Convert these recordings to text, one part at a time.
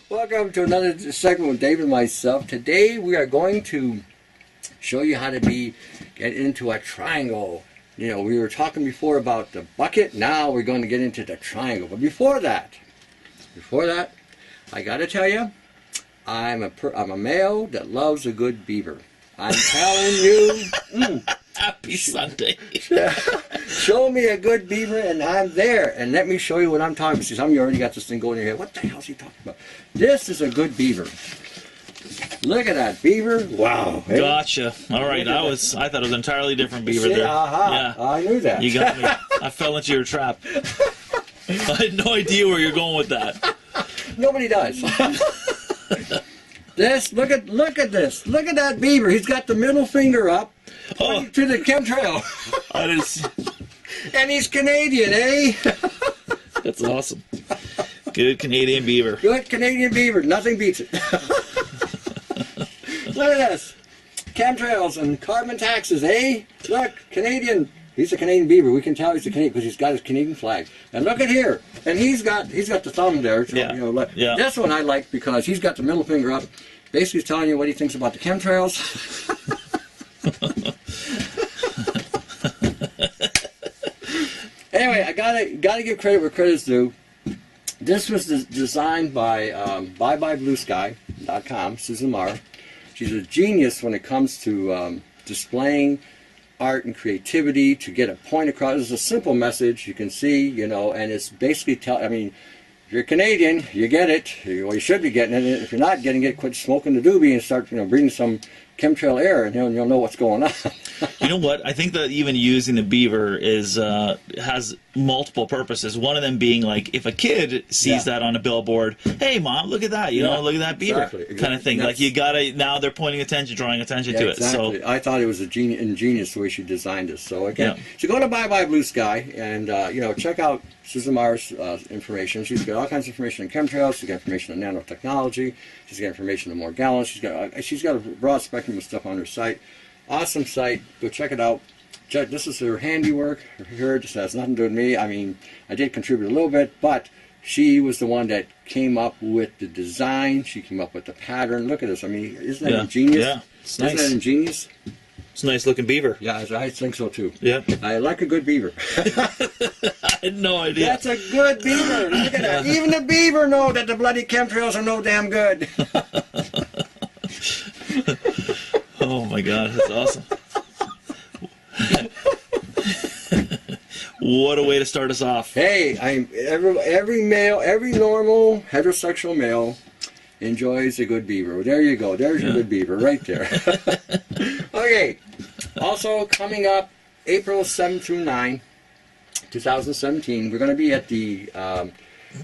Welcome to another segment with David and myself. Today we are going to show you how to get into a triangle. You know, we were talking before about the bucket. Now we're going to get into the triangle. But before that, I got to tell you, I'm a male that loves a good beaver. I'm telling you. Happy Sunday. Show me a good beaver and I'm there. And let me show you what I'm talking about. See, some of you already got this thing going in your head. What the hell is he talking about? This is a good beaver. Look at that beaver. Wow. Hey? Gotcha. All right. I thought it was an entirely different beaver See, there. Yeah. I knew that. You got me. I fell into your trap. I had no idea where you're going with that. Nobody does. Look at this. Look at that beaver. He's got the middle finger up to the chemtrail. I didn't see. And he's Canadian, eh? That's awesome. Good Canadian beaver. Good Canadian beaver. Nothing beats it. Look at this. Chemtrails and carbon taxes, eh? Look, Canadian. He's a Canadian beaver. We can tell he's a Canadian because he's got his Canadian flag. And look at here. And he's got the thumb there. So, yeah. You know, This one I like because he's got the middle finger up. Basically, he's telling you what he thinks about the chemtrails. Anyway, I gotta give credit where credit's due. This was designed by ByeByeBlueSky.com, Susan Marr. She's a genius when it comes to displaying art and creativity to get a point across. It's a simple message you can see, you know, and it's basically if you're Canadian, you get it. Well, you should be getting it. If you're not getting it, quit smoking the doobie and start, breathing some chemtrail air, and you'll know what's going on. You know what? I think that even using the beaver has multiple purposes. One of them being like, if a kid sees that on a billboard, hey mom, look at that, you know, look at that beaver, kind of thing. Like now they're pointing attention, drawing attention to it. So I thought it was ingenious the way she designed this. So again, so go to Bye Bye Blue Sky and check out Susan Marr's information. She's got all kinds of information on chemtrails. She's got information on nanotechnology. She's got information on Morgellons. She's got a broad spectrum of stuff on her site. Awesome site. Go check it out. This is her handiwork. Her just has nothing to do with me. I mean, I did contribute a little bit, but she was the one that came up with the design. She came up with the pattern. Look at this. I mean, isn't that ingenious? Yeah, it's nice. Isn't that ingenious? It's a nice looking beaver. Yeah, I think so too. Yeah. I like a good beaver. I had no idea. That's a good beaver. Look at that. Even the beaver know that the bloody chemtrails are no damn good. Oh my God, that's awesome. What a way to start us off. Hey, every male, every normal heterosexual male enjoys a good beaver. There you go. There's your good beaver right there. Okay. Also coming up April 7 through 9, 2017, we're going to be at the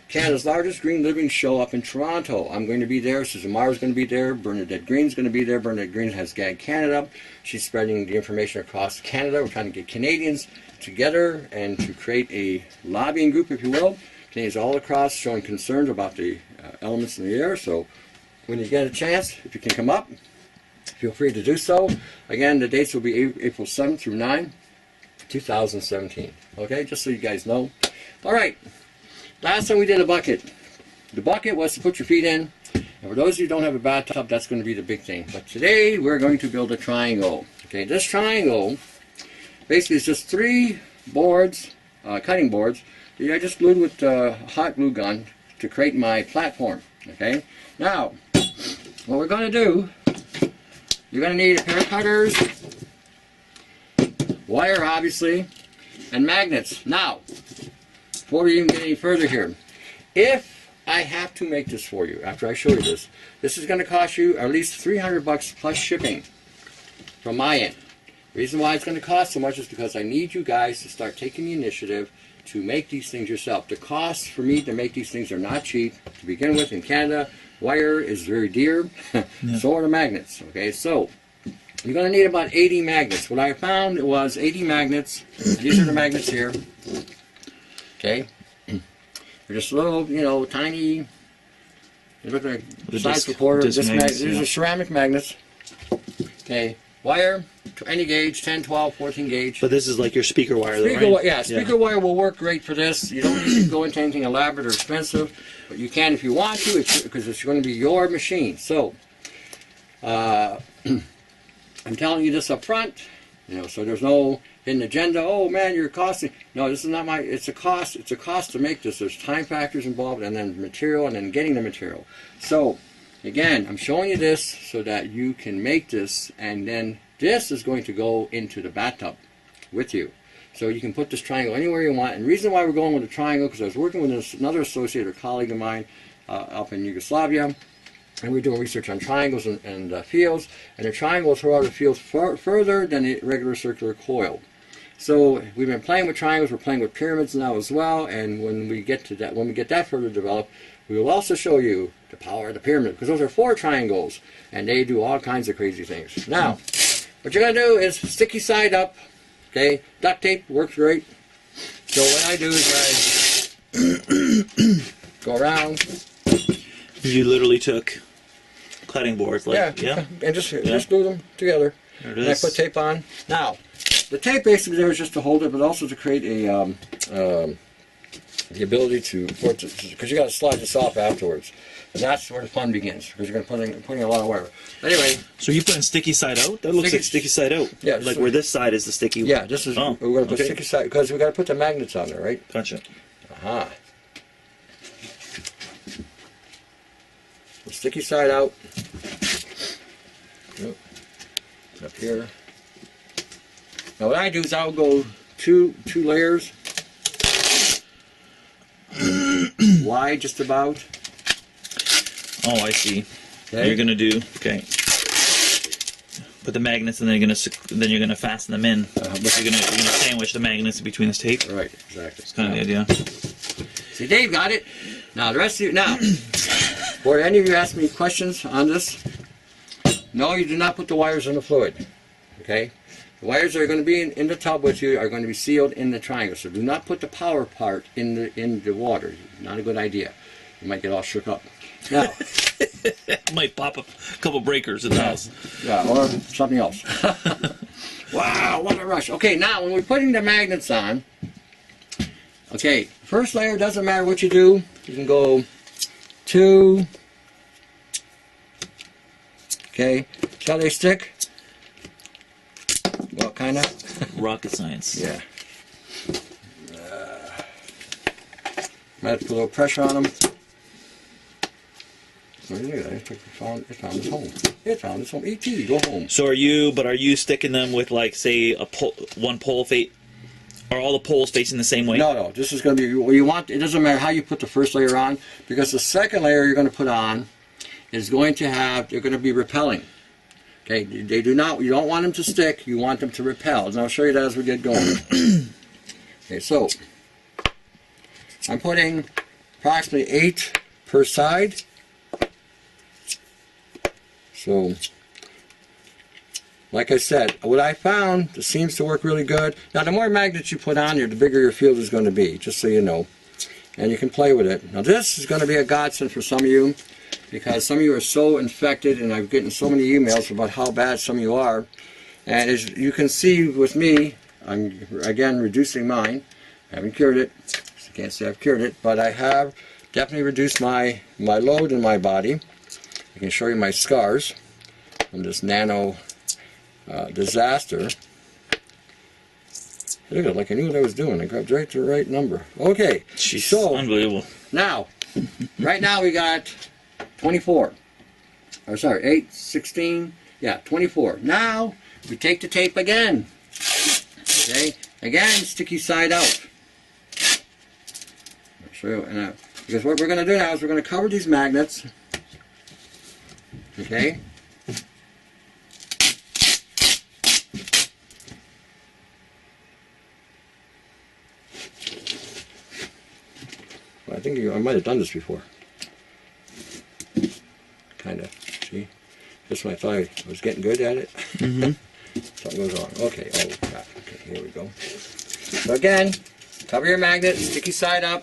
Canada's largest green living show up in Toronto. I'm going to be there. Susan Marr is going to be there. Bernadette Green's going to be there. Bernadette Green has GAG Canada. She's spreading the information across Canada. We're trying to get Canadians together and to create a lobbying group, if you will. Canadians all across showing concerns about the elements in the air. So when you get a chance, if you can come up, feel free to do so. Again, the dates will be April 7 through 9, 2017. Okay, just so you guys know. All right. Last time we did a bucket. The bucket was to put your feet in. And for those of you who don't have a bathtub, that's going to be the big thing. But today we're going to build a triangle. Okay, this triangle basically is just 3 boards, cutting boards, that I just glued with a hot glue gun to create my platform. Okay, now what we're going to do, you're going to need a pair of cutters, wire obviously, and magnets. Now, before we even get any further here, if I have to make this for you, after I show you this, this is going to cost you at least $300 plus shipping from my end. The reason why it's going to cost so much is because I need you guys to start taking the initiative to make these things yourself. The costs for me to make these things are not cheap. To begin with, in Canada, wire is very dear. So are the magnets. Okay, so you're going to need about 80 magnets. What I found was 80 magnets. These are the magnets here. Okay, they're just little, tiny. They look like the size of a quarter. These are ceramic magnets. Okay, wire, any gauge, 10, 12, 14 gauge. But this is like your speaker wire, though, Speaker, right? yeah, speaker wire will work great for this. You don't need to go into anything elaborate or expensive, but you can if you want to, because it's going to be your machine. So, I'm telling you this up front, you know, so there's no hidden agenda. Oh man, you're costing. No, this is not my. It's a cost. It's a cost to make this. There's time factors involved, and then material, and then getting the material. So, again, I'm showing you this so that you can make this, and then this is going to go into the bathtub with you. So you can put this triangle anywhere you want. And the reason why we're going with a triangle, because I was working with another associate or colleague of mine up in Yugoslavia, and we're doing research on triangles and fields, and the triangles throw out the fields further than the regular circular coil. So we've been playing with triangles, we're playing with pyramids now as well, and when we get to that, when we get that further developed, we will also show you the power of the pyramid, because those are 4 triangles, and they do all kinds of crazy things. Now, what you're going to do is sticky side up, okay? Duct tape works great. So what I do is I go around. You literally took cutting boards, like, yeah. And just glue them together. There it And I is. put tape on. Now, the tape basically there is just to hold it, but also to create a the ability to, because you got to slide this off afterwards, and that's where the fun begins, because you're going to putting a lot of wire. Anyway. So you putting sticky side out? That looks like sticky side out. Yeah. Like where this side is the sticky. Yeah, this is. Oh, we're going to put sticky side because we got to put the magnets on there, right? Gotcha. Aha. The sticky side out. Yep. Up here. Now what I do is I'll go two layers wide, just about. Oh, I see. Okay. You're gonna do put the magnets, and then you're gonna fasten them in. You're gonna sandwich the magnets between this tape. Right, exactly. That's kind of the idea. See, Dave got it. Now the rest of you now. Before any of you ask me questions on this, no, you do not put the wires in the fluid. Okay. The wires that are going to be in the tub with you are going to be sealed in the triangle. So do not put the power part in the water. Not a good idea. You might get all shook up. Now, might pop a couple breakers in the house. Yeah, or something else. Wow, what a rush. Okay, now when we're putting the magnets on, okay, first layer, doesn't matter what you do. You can go 2. Okay, shall they stick? Well, kind of. Rocket science. Yeah. Might have to put a little pressure on them. Look at that. It found its home. It found its home. E.T., go home. So are you sticking them with, like, say, one pole face? Are all the poles facing the same way? No. This is going to be what you want. It doesn't matter how you put the first layer on, because the second layer you're going to put on is going to have, they're going to be repelling. Okay, you don't want them to stick, you want them to repel. And I'll show you that as we get going. Okay, so I'm putting approximately 8 per side. So, like I said, what I found, this seems to work really good. Now, the more magnets you put on here, the bigger your field is going to be, just so you know. And you can play with it. Now, this is going to be a godsend for some of you, because some of you are so infected, and I've gotten so many emails about how bad some of you are. And as you can see with me, I'm again reducing mine. I haven't cured it. I can't say I've cured it, but I have definitely reduced my load in my body. I can show you my scars from this nano disaster. Look at it, like I knew what I was doing. I grabbed right the right number. Okay, Jeez, so unbelievable. Now, right now we got 24. Or sorry, 8, 16, yeah, 24. Now, we take the tape again. Okay, again, sticky side out. I'll show you, because what we're going to do now is we're going to cover these magnets. Okay. Well, I think I might have done this before. Kind of. See? Just when I thought I was getting good at it. Something goes wrong. Okay. Oh, crap. Okay, here we go. So again, cover your magnet, sticky side up.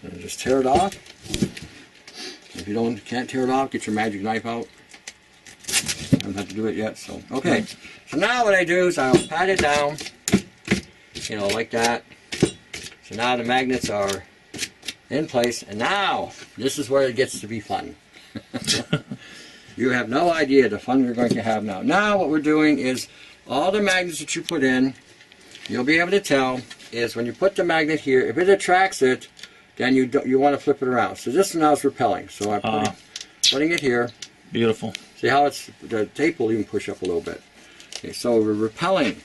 And just tear it off. If you can't tear it off, get your magic knife out. I don't have to do it yet, so okay. So now what I do is I'll pat it down, you know, like that. So now the magnets are in place, and now this is where it gets to be fun. You have no idea the fun we're going to have now. Now what we're doing is all the magnets that you put in, you'll be able to tell is when you put the magnet here, if it attracts it, then you want to flip it around. So this now is repelling. So I'm putting it here. Beautiful. See how the tape will even push up a little bit. Okay, so we're repelling.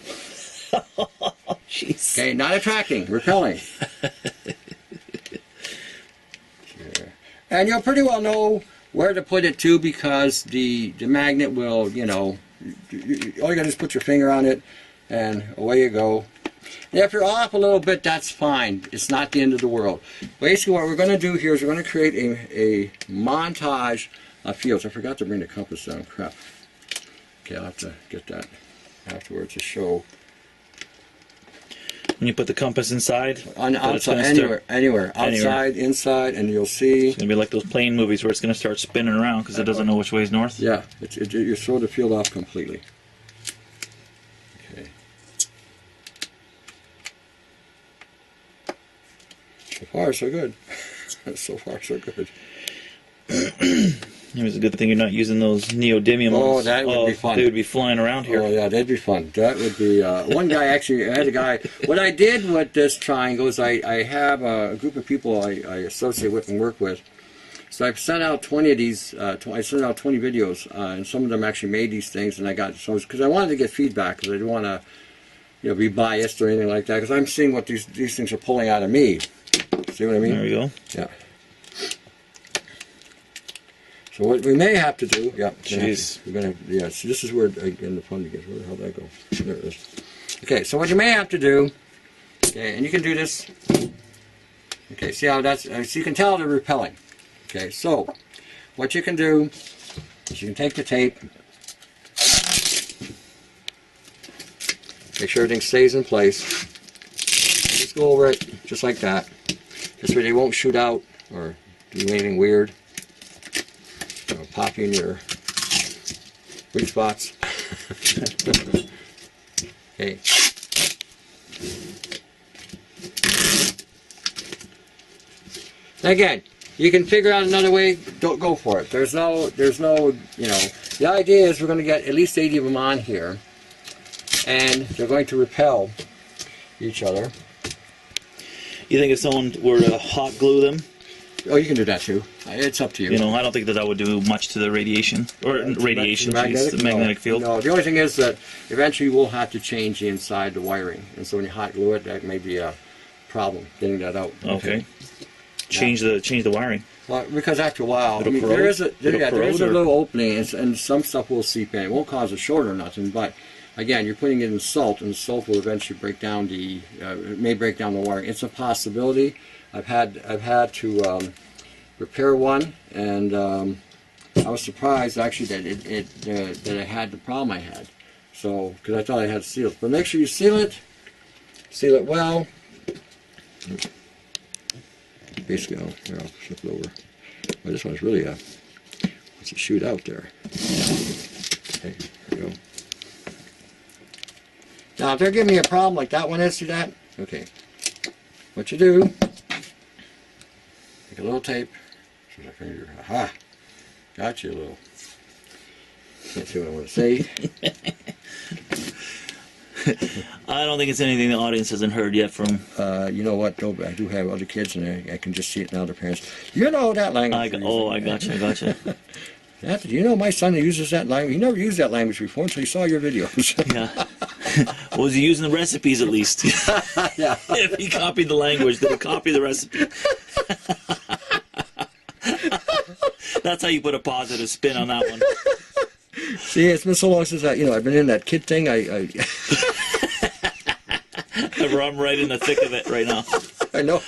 Jeez. Okay, not attracting, repelling. And you'll pretty well know where to put it to, because the magnet will, you know, all you gotta do is put your finger on it and away you go. And if you're off a little bit, that's fine. It's not the end of the world. Basically what we're going to do here is we're going to create a montage of fields. I forgot to bring the compass down. Crap. Okay, I'll have to get that afterwards to show. When you put the compass inside? On the outside, anywhere. Outside, inside, and you'll see. It's going to be like those plane movies where it's going to start spinning around because it doesn't know which way is north? Yeah, you throw the field off completely. Okay. So far, so good. So far, so good. It was a good thing you're not using those neodymium ones. Oh, that would be fun. They would be flying around here. Oh, yeah, that'd be fun. That would be... one guy, actually, I had a guy... What I did with this triangle is I have a group of people I associate with and work with. So I've sent out 20 of these... I sent out 20 videos, and some of them actually made these things, and I got... Because I wanted to get feedback, because I didn't want to, you know, be biased or anything like that, because I'm seeing what these things are pulling out of me. See what I mean? There we go. Yeah. So what we may have to do, yeah, jeez, we're gonna, yeah. So this is where again the fun begins. Where the hell did that go? There it is. Okay, so what you may have to do, okay, and you can do this. Okay, see how that's? So you can tell they're repelling. Okay, so what you can do is you can take the tape, make sure everything stays in place. Just go over it just like that. This way they won't shoot out or do anything weird. Pop in your weak spots. Okay. Again, you can figure out another way. Don't go for it. There's no, you know. The idea is we're going to get at least 80 of them on here, and they're going to repel each other. You think if someone were to hot glue them? Oh, you can do that too. It's up to you. You know, I don't think that would do much to the radiation. Or radiation, the magnetic field. No, the only thing is that eventually we'll have to change the inside, the wiring. And so when you hot glue it, that may be a problem, getting that out. Okay. Change the wiring. Well, because after a while, I mean, there is a little opening, and some stuff will seep in. It won't cause a short or nothing, but again, you're putting it in salt, and the salt will eventually break down it may break down the wiring. It's a possibility. I've had to repair one, and I was surprised actually that it had the problem I had. So, because I thought I had sealed. But make sure you seal it well. Basically, I'll flip it over. Well, this one's really wants to shoot out there. Okay, there we go. Now, if they're giving me a problem like that one is, see that? Okay. What you do? Take a little tape. Aha! Got you a little. Can't see what I want to say. I don't think it's anything the audience hasn't heard yet from. You know what, though? I do have other kids, and I can just see it now, their parents. You know that language. I gotcha. You know my son uses that language. He never used that language before until he saw your videos. Yeah. Was he using the recipes at least? Yeah. If he copied the language, did he copy the recipe? That's how you put a positive spin on that one. See, it's been so long since I've been in that kid thing. I'm right in the thick of it right now. I know.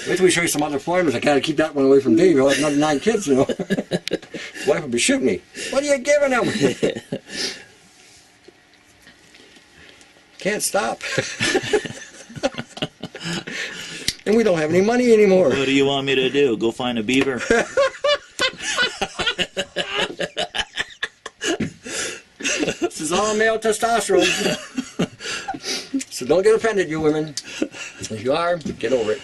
Wait till we show you some other farmers. I gotta keep that one away from Dave. He'll have another 9 kids, you know. His wife will be shooting me. What are you giving him? Can't stop. And and we don't have any money anymore. What do you want me to do? Go find a beaver? This is all male testosterone. So don't get offended, you women. If you are, get over it.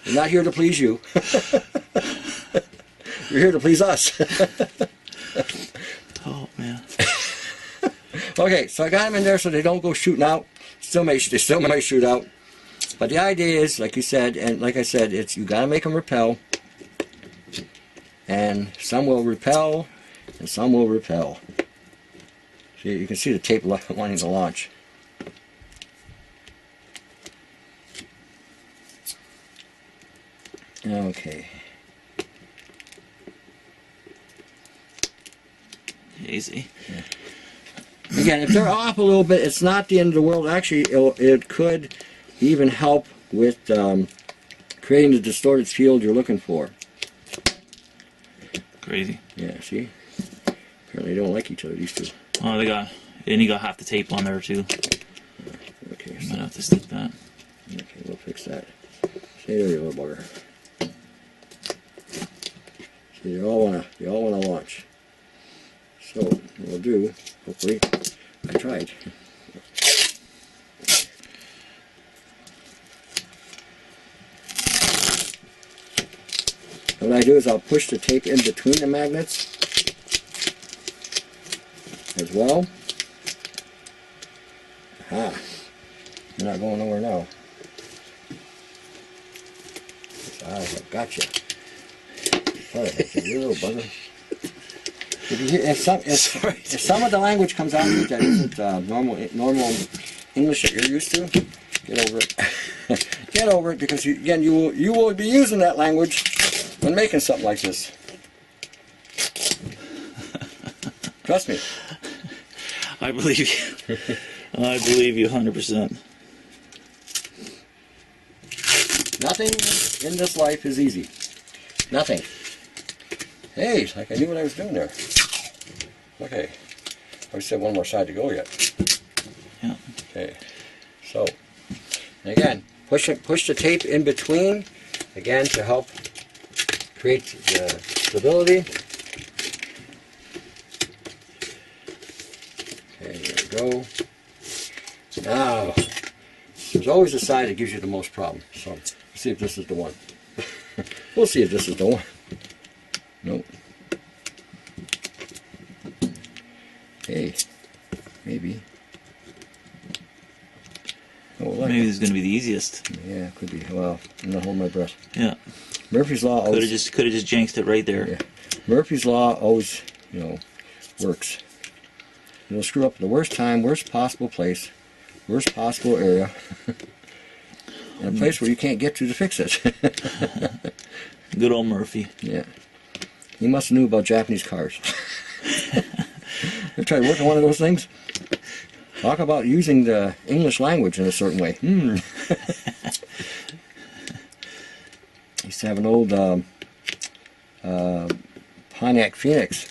We're not here to please you. We're here to please us. Oh, man. Okay, so I got them in there so they don't go shooting out. They still may shoot out. But the idea is, like you said, and like I said, it's you got to make them repel. And some will repel, and some will repel. See, you can see the tape wanting to launch. Okay. Easy. Yeah. Again, if they're off a little bit, it's not the end of the world. Actually, it could even help with creating the distorted field you're looking for. Crazy. Yeah, see? Apparently they don't like each other, these two. Oh, and you got half the tape on there, too. Okay, So might have to stick that. Okay, we'll fix that. Stay there, you little bugger. See, they all wanna launch. So, what we'll do, hopefully, I tried. What I do is I'll push the tape in between the magnets as well. Aha. You're not going nowhere now. I have got you. You little bugger. If some of the language comes out that isn't normal English that you're used to, get over it. Get over it, because again you will be using that language when making something like this. Trust me. I believe you. I believe you 100%. Nothing in this life is easy. Nothing. Hey, it's like I knew what I was doing there. Okay. I just have one more side to go yet. Yeah. Okay. So, again, push the tape in between, again, to help create the stability. Okay, there we go. Now, there's always a side that gives you the most problem. So, let's see if this is the one. We'll see if this is the one. Nope. Hey, maybe. Oh, like maybe this is going to be the easiest. Yeah, could be. Well, I'm not holding my breath. Yeah. Murphy's Law always... Could have just jinxed it right there. Yeah. Murphy's Law always, works. You'll screw up at the worst time, worst possible place, worst possible area, and a place where you can't get to fix it. Good old Murphy. Yeah. He must have knew about Japanese cars. You tried working one of those things? Talk about using the English language in a certain way. I used to have an old Pontiac Phoenix.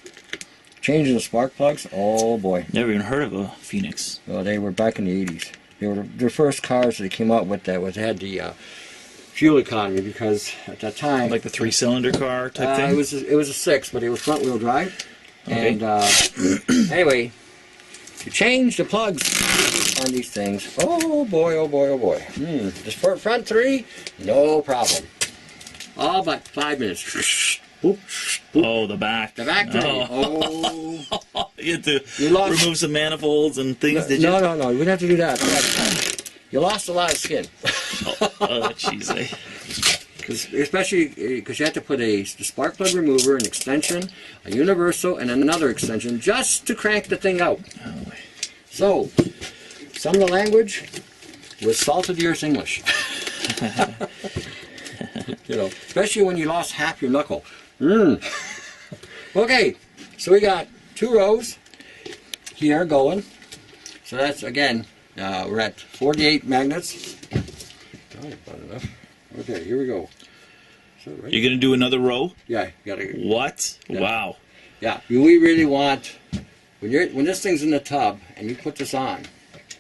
Changing the spark plugs, oh boy. Never even heard of a Phoenix. Well, they were back in the 80s. They were the first cars that came out with that had the fuel economy, because at that time... Like the 3-cylinder car type thing? It was a 6, but it was front wheel drive. Okay. And anyway, to change the plugs on these things, oh boy, oh boy, oh boy. The front 3, no problem. All but 5 minutes. Boop, boop. Oh, the back. The back 3. Oh. You had to remove some manifolds and things, did you? No, we didn't have to do that. You lost a lot of skin. Jeez. Especially because you had to put the spark plug remover, an extension, a universal, and another extension just to crank the thing out. Oh. So, some of the language was salt of the earth English. Especially when you lost half your knuckle. Okay, so we got 2 rows here going. So that's, again, we're at 48 magnets. Oh, about enough. Okay, here we go. So, right. You're going to do another row? Yeah, you gotta. What? Yeah. Wow. Yeah, we really want, when this thing's in the tub and you put this on,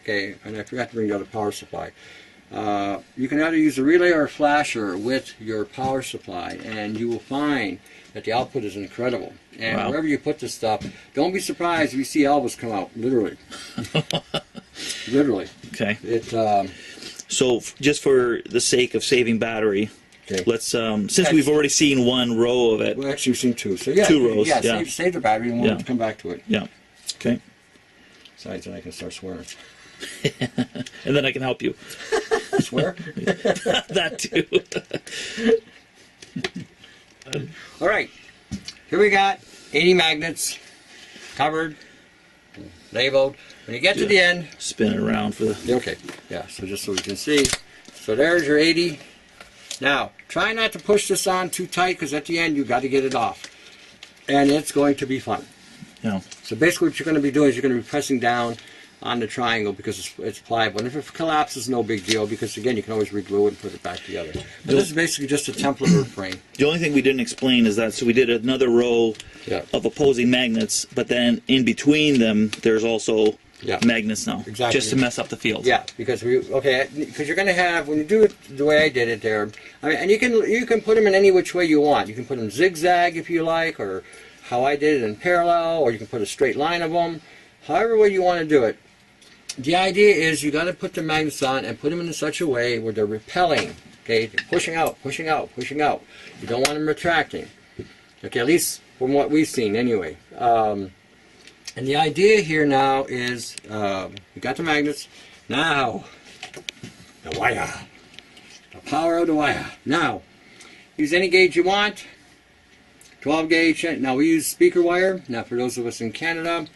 okay, and I forgot to bring the other power supply, you can either use a relay or a flasher with your power supply, and you will find that the output is incredible. And wow. wherever you put this stuff, don't be surprised if you see elbows come out, literally. Literally. Okay. It. So just for the sake of saving battery, okay, let's since we've already seen one row of it. Well, actually, we've seen two. So yeah, 2 rows. Yeah, save the battery, and we'll come back to it. Yeah. Okay. Besides, then I can start swearing. And then I can help you. Swear? That too. All right. Here we got 80 magnets covered, labeled. When you get to the end, spin it around for the. Okay. Yeah. So just so we can see. So there's your 80. Now, try not to push this on too tight, because at the end you got to get it off, and it's going to be fun. Yeah. So basically, what you're going to be doing is you're going to be pressing down on the triangle because it's pliable. And if it collapses, no big deal, because again, you can always reglue it and put it back together. But this is basically just a template frame. The only thing we didn't explain is that, so we did another row of opposing magnets, but then in between them, there's also magnets now, just to mess up the field. Yeah, because you're going to have, when you do it the way I did it there, I mean, and you can put them in any which way you want. You can put them zigzag if you like, or how I did it in parallel, or you can put a straight line of them. However way you want to do it. The idea is you got to put the magnets on and put them in such a way where they're repelling. Okay, they're pushing out, pushing out, pushing out. You don't want them retracting. Okay, at least from what we've seen anyway. And the idea here now is, we got the magnets. Now, the wire. The power of the wire. Now, use any gauge you want. 12 gauge. Now we use speaker wire. Now for those of us in Canada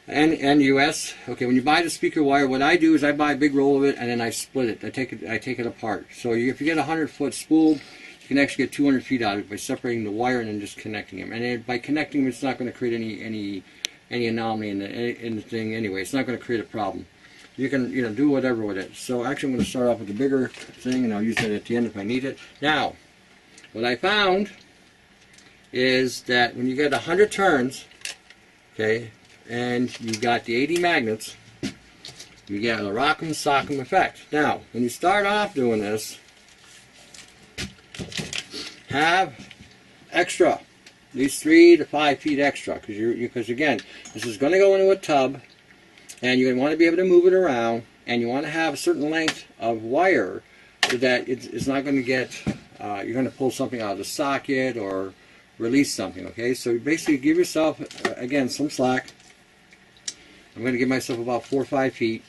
and US, okay, when you buy the speaker wire, what I do is I buy a big roll of it and then I split it. I take it apart. So if you get a 100-foot spool, you can actually get 200 feet out of it by separating the wire and then just connecting them. And then by connecting them, it's not going to create any anomaly in the thing anyway. It's not going to create a problem. You can do whatever with it. So actually I'm going to start off with the bigger thing, and I'll use it at the end if I need it. Now, what I found is that when you get 100 turns, okay, and you got the 80 magnets, you get a rock'em sock'em effect. Now, when you start off doing this, have extra, at least 3 to 5 feet extra, because again, this is going to go into a tub, and you want to be able to move it around, and you want to have a certain length of wire so that it's not going to get, you're going to pull something out of the socket or release something, okay? So basically give yourself, again, some slack. I'm going to give myself about 4 or 5 feet.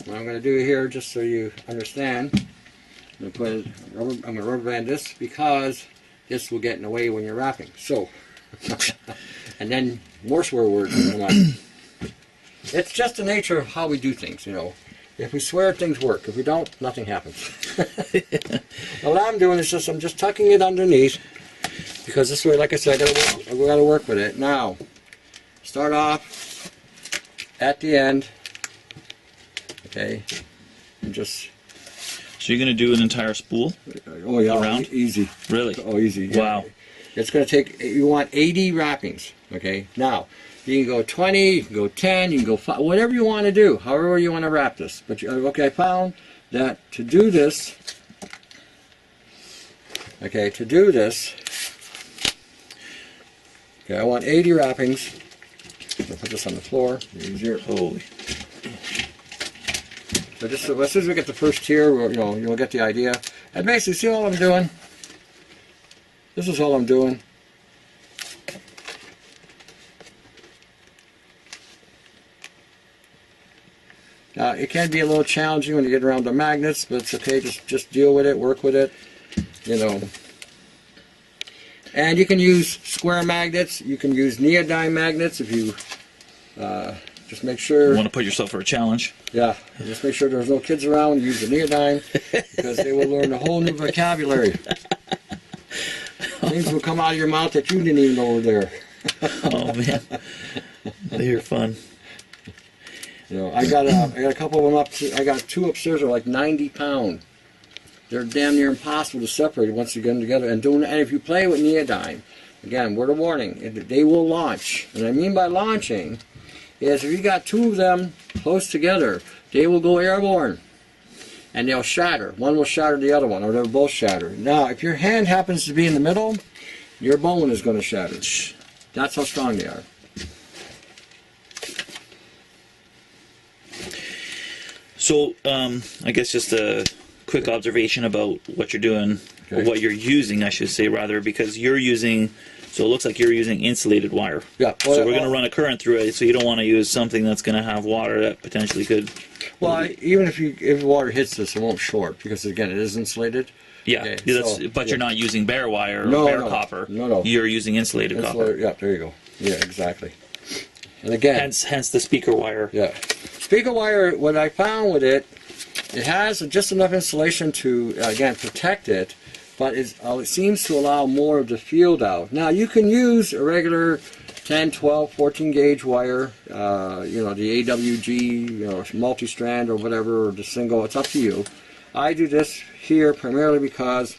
What I'm going to do here, just so you understand, I'm going to rubber band this because this will get in the way when you're wrapping. So, and then more swear words. It's just the nature of how we do things, If we swear, things work. If we don't, nothing happens. Well, what I'm doing is I'm just tucking it underneath, because this way, like I said, we got to work with it. Now, start off at the end, okay, and just. So you're going to do an entire spool? Oh yeah, around? Easy. Really? Oh, easy. Yeah. Wow. It's going to take. You want 80 wrappings, okay? Now, you can go 20, you can go 10, you can go 5, whatever you want to do, however you want to wrap this. But okay, I found that to do this. Okay, to do this. Okay, I want 80 wrappings. I'll put this on the floor. Easier. Holy. So just as soon as we get the first tier, you'll get the idea. And basically, see all I'm doing? This is all I'm doing. Now, it can be a little challenging when you get around the magnets, but it's okay. Just deal with it, work with it, And you can use square magnets. You can use neodyme magnets if you just make sure. You want to put yourself for a challenge. Yeah, just make sure there's no kids around. Use the neodyme because they will learn a whole new vocabulary. Things will come out of your mouth that you didn't even know were there. Oh man, they're fun. I got a couple of them up. I got 2 upstairs that are like 90 pounds. They're damn near impossible to separate once you get them together. And if you play with neodyme, again, word of warning, they will launch. And I mean by launching is if you got 2 of them close together, they will go airborne. and they'll shatter. One will shatter the other one, or they'll both shatter. Now, if your hand happens to be in the middle, your bone is going to shatter. That's how strong they are. So, I guess just a quick observation about what you're doing, or what you're using, I should say, rather, because you're using, so it looks like you're using insulated wire. Yeah. Well, so we're going to run a current through it, so you don't want to use something that's going to have water that potentially could... Well, even if water hits this, it won't short, because again, it is insulated. Yeah, okay, but you're not using bare wire or bare copper. No. You're using insulated copper. Yeah, there you go. Yeah, exactly. And again... Hence the speaker wire. Yeah. Speaker wire, what I found with it, it has just enough insulation to, again, protect it, but it seems to allow more of the field out. Now, you can use a regular 10, 12, 14 gauge wire, the AWG, multi-strand or whatever, or the single, it's up to you. I do this here primarily because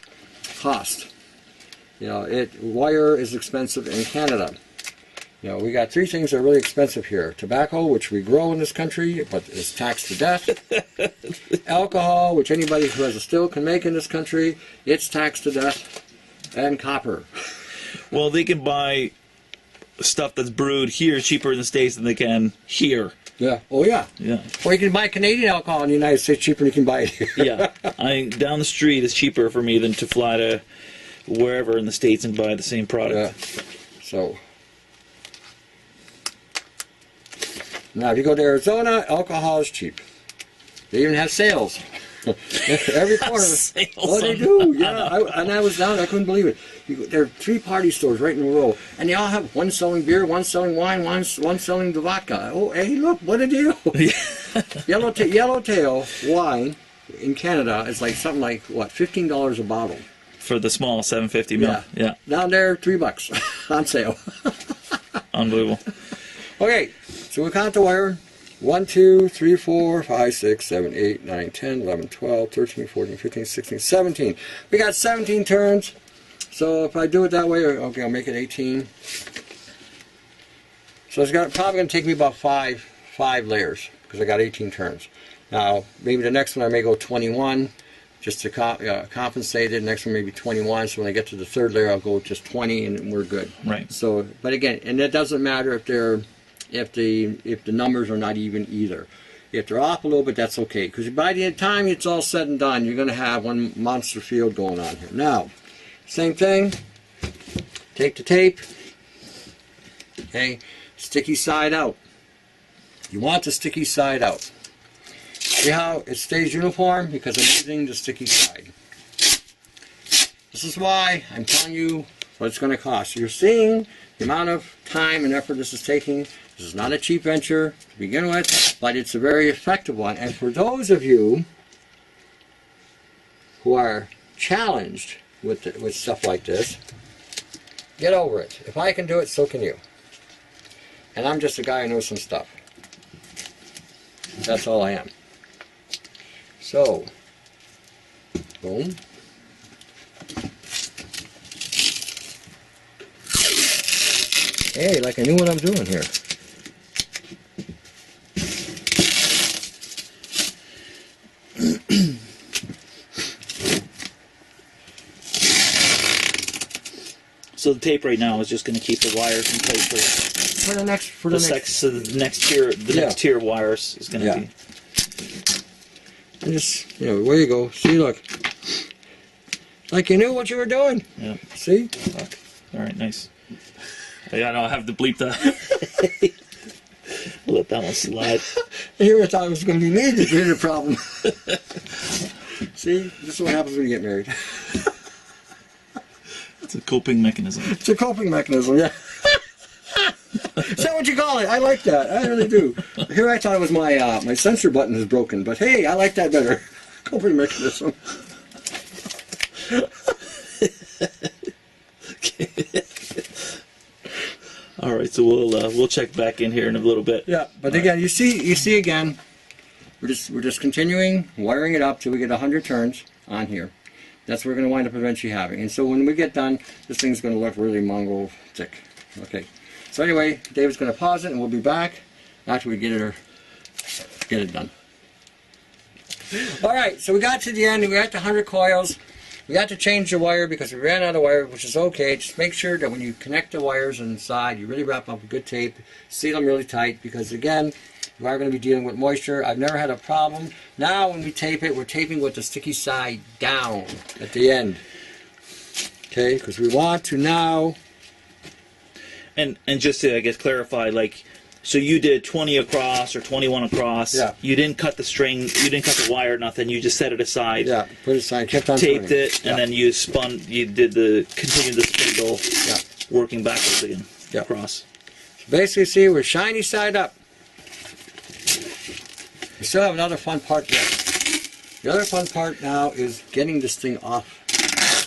cost. Wire is expensive in Canada. We got 3 things that are really expensive here. Tobacco, which we grow in this country, but is taxed to death. Alcohol, which anybody who has a still can make in this country, it's taxed to death. And copper. Well, they can buy stuff that's brewed here cheaper in the States than they can here. Yeah. Oh, yeah. Yeah. Or you can buy Canadian alcohol in the United States cheaper than you can buy it here. Yeah. Down the street is cheaper for me than to fly to wherever in the States and buy the same product. Yeah. So... Now, if you go to Arizona, alcohol is cheap. They even have sales. Every corner. Oh, they do. Yeah, I was down. I couldn't believe it. There are 3 party stores right in a row, and they all have one selling beer, one selling wine, one selling the vodka. Oh, hey, look, what a deal! Yellowtail wine in Canada is like something like what, $15 a bottle for the small 750 ml. Yeah. Down there, $3 on sale. Unbelievable. Okay, so we count the wire. 1, 2, 3, 4, 5, 6, 7, 8, 9, 10, 11, 12, 13, 14, 15, 16, 17. We got 17 turns. So if I do it that way, okay, I'll make it 18. So it's probably going to take me about five layers, because I got 18 turns. Now, maybe the next one I may go 21, just to compensate it. The next one maybe 21, so when I get to the 3rd layer, I'll go just 20, and we're good. Right. So, but again, and it doesn't matter if the numbers are not even either. If they're off a little bit, that's okay, because by the time it's all said and done, you're going to have one monster field going on here. Now, same thing. Take the tape. Okay, sticky side out. You want the sticky side out. See how it stays uniform? Because I'm using the sticky side. This is why I'm telling you what it's going to cost. You're seeing the amount of time and effort this is taking. This is not a cheap venture to begin with, but it's a very effective one. And for those of you who are challenged with stuff like this, get over it. If I can do it, so can you. And I'm just a guy who knows some stuff. That's all I am. So, boom. Hey, like I knew what I'm doing here. So the tape right now is just going to keep the wires in place for the next tier of wires is going to be. And just, where you go. See, look. Like you knew what you were doing. Yeah. See? Fuck. All right, nice. Yeah, no, I have to bleep that. I'll let that one slide. Here I thought it was going to be me that did the problem. See? This is what happens when you get married. It's a coping mechanism. It's a coping mechanism, yeah. Is that what you call it? I like that. I really do. Here I thought it was my sensor button is broken, but hey, I like that better. Coping mechanism. Okay. All right, so we'll check back in here in a little bit. Yeah, but again, you see again, we're just continuing wiring it up till we get 100 turns on here. That's what we're going to wind up eventually having. And so when we get done, this thing's going to look really mongrel thick. Okay. So anyway, David's going to pause it, and we'll be back after we get it done. All right, so we got to the end. We got to 100 coils. We got to change the wire because we ran out of wire, which is okay. Just make sure that when you connect the wires inside, you really wrap up with good tape, seal them really tight, because again, you are going to be dealing with moisture. I've never had a problem. Now when we tape it, we're taping with the sticky side down at the end. Okay, because we want to now... And just to, I guess, clarify, like, so you did 20 across or 21 across. Yeah. You didn't cut the string, you didn't cut the wire, nothing. You just set it aside. Yeah, put it aside, kept on taped turning. it, and then you spun. You did continued the spindle, working backwards again across. So basically, see, we're shiny side up. We still have another fun part there. The other fun part now is getting this thing off.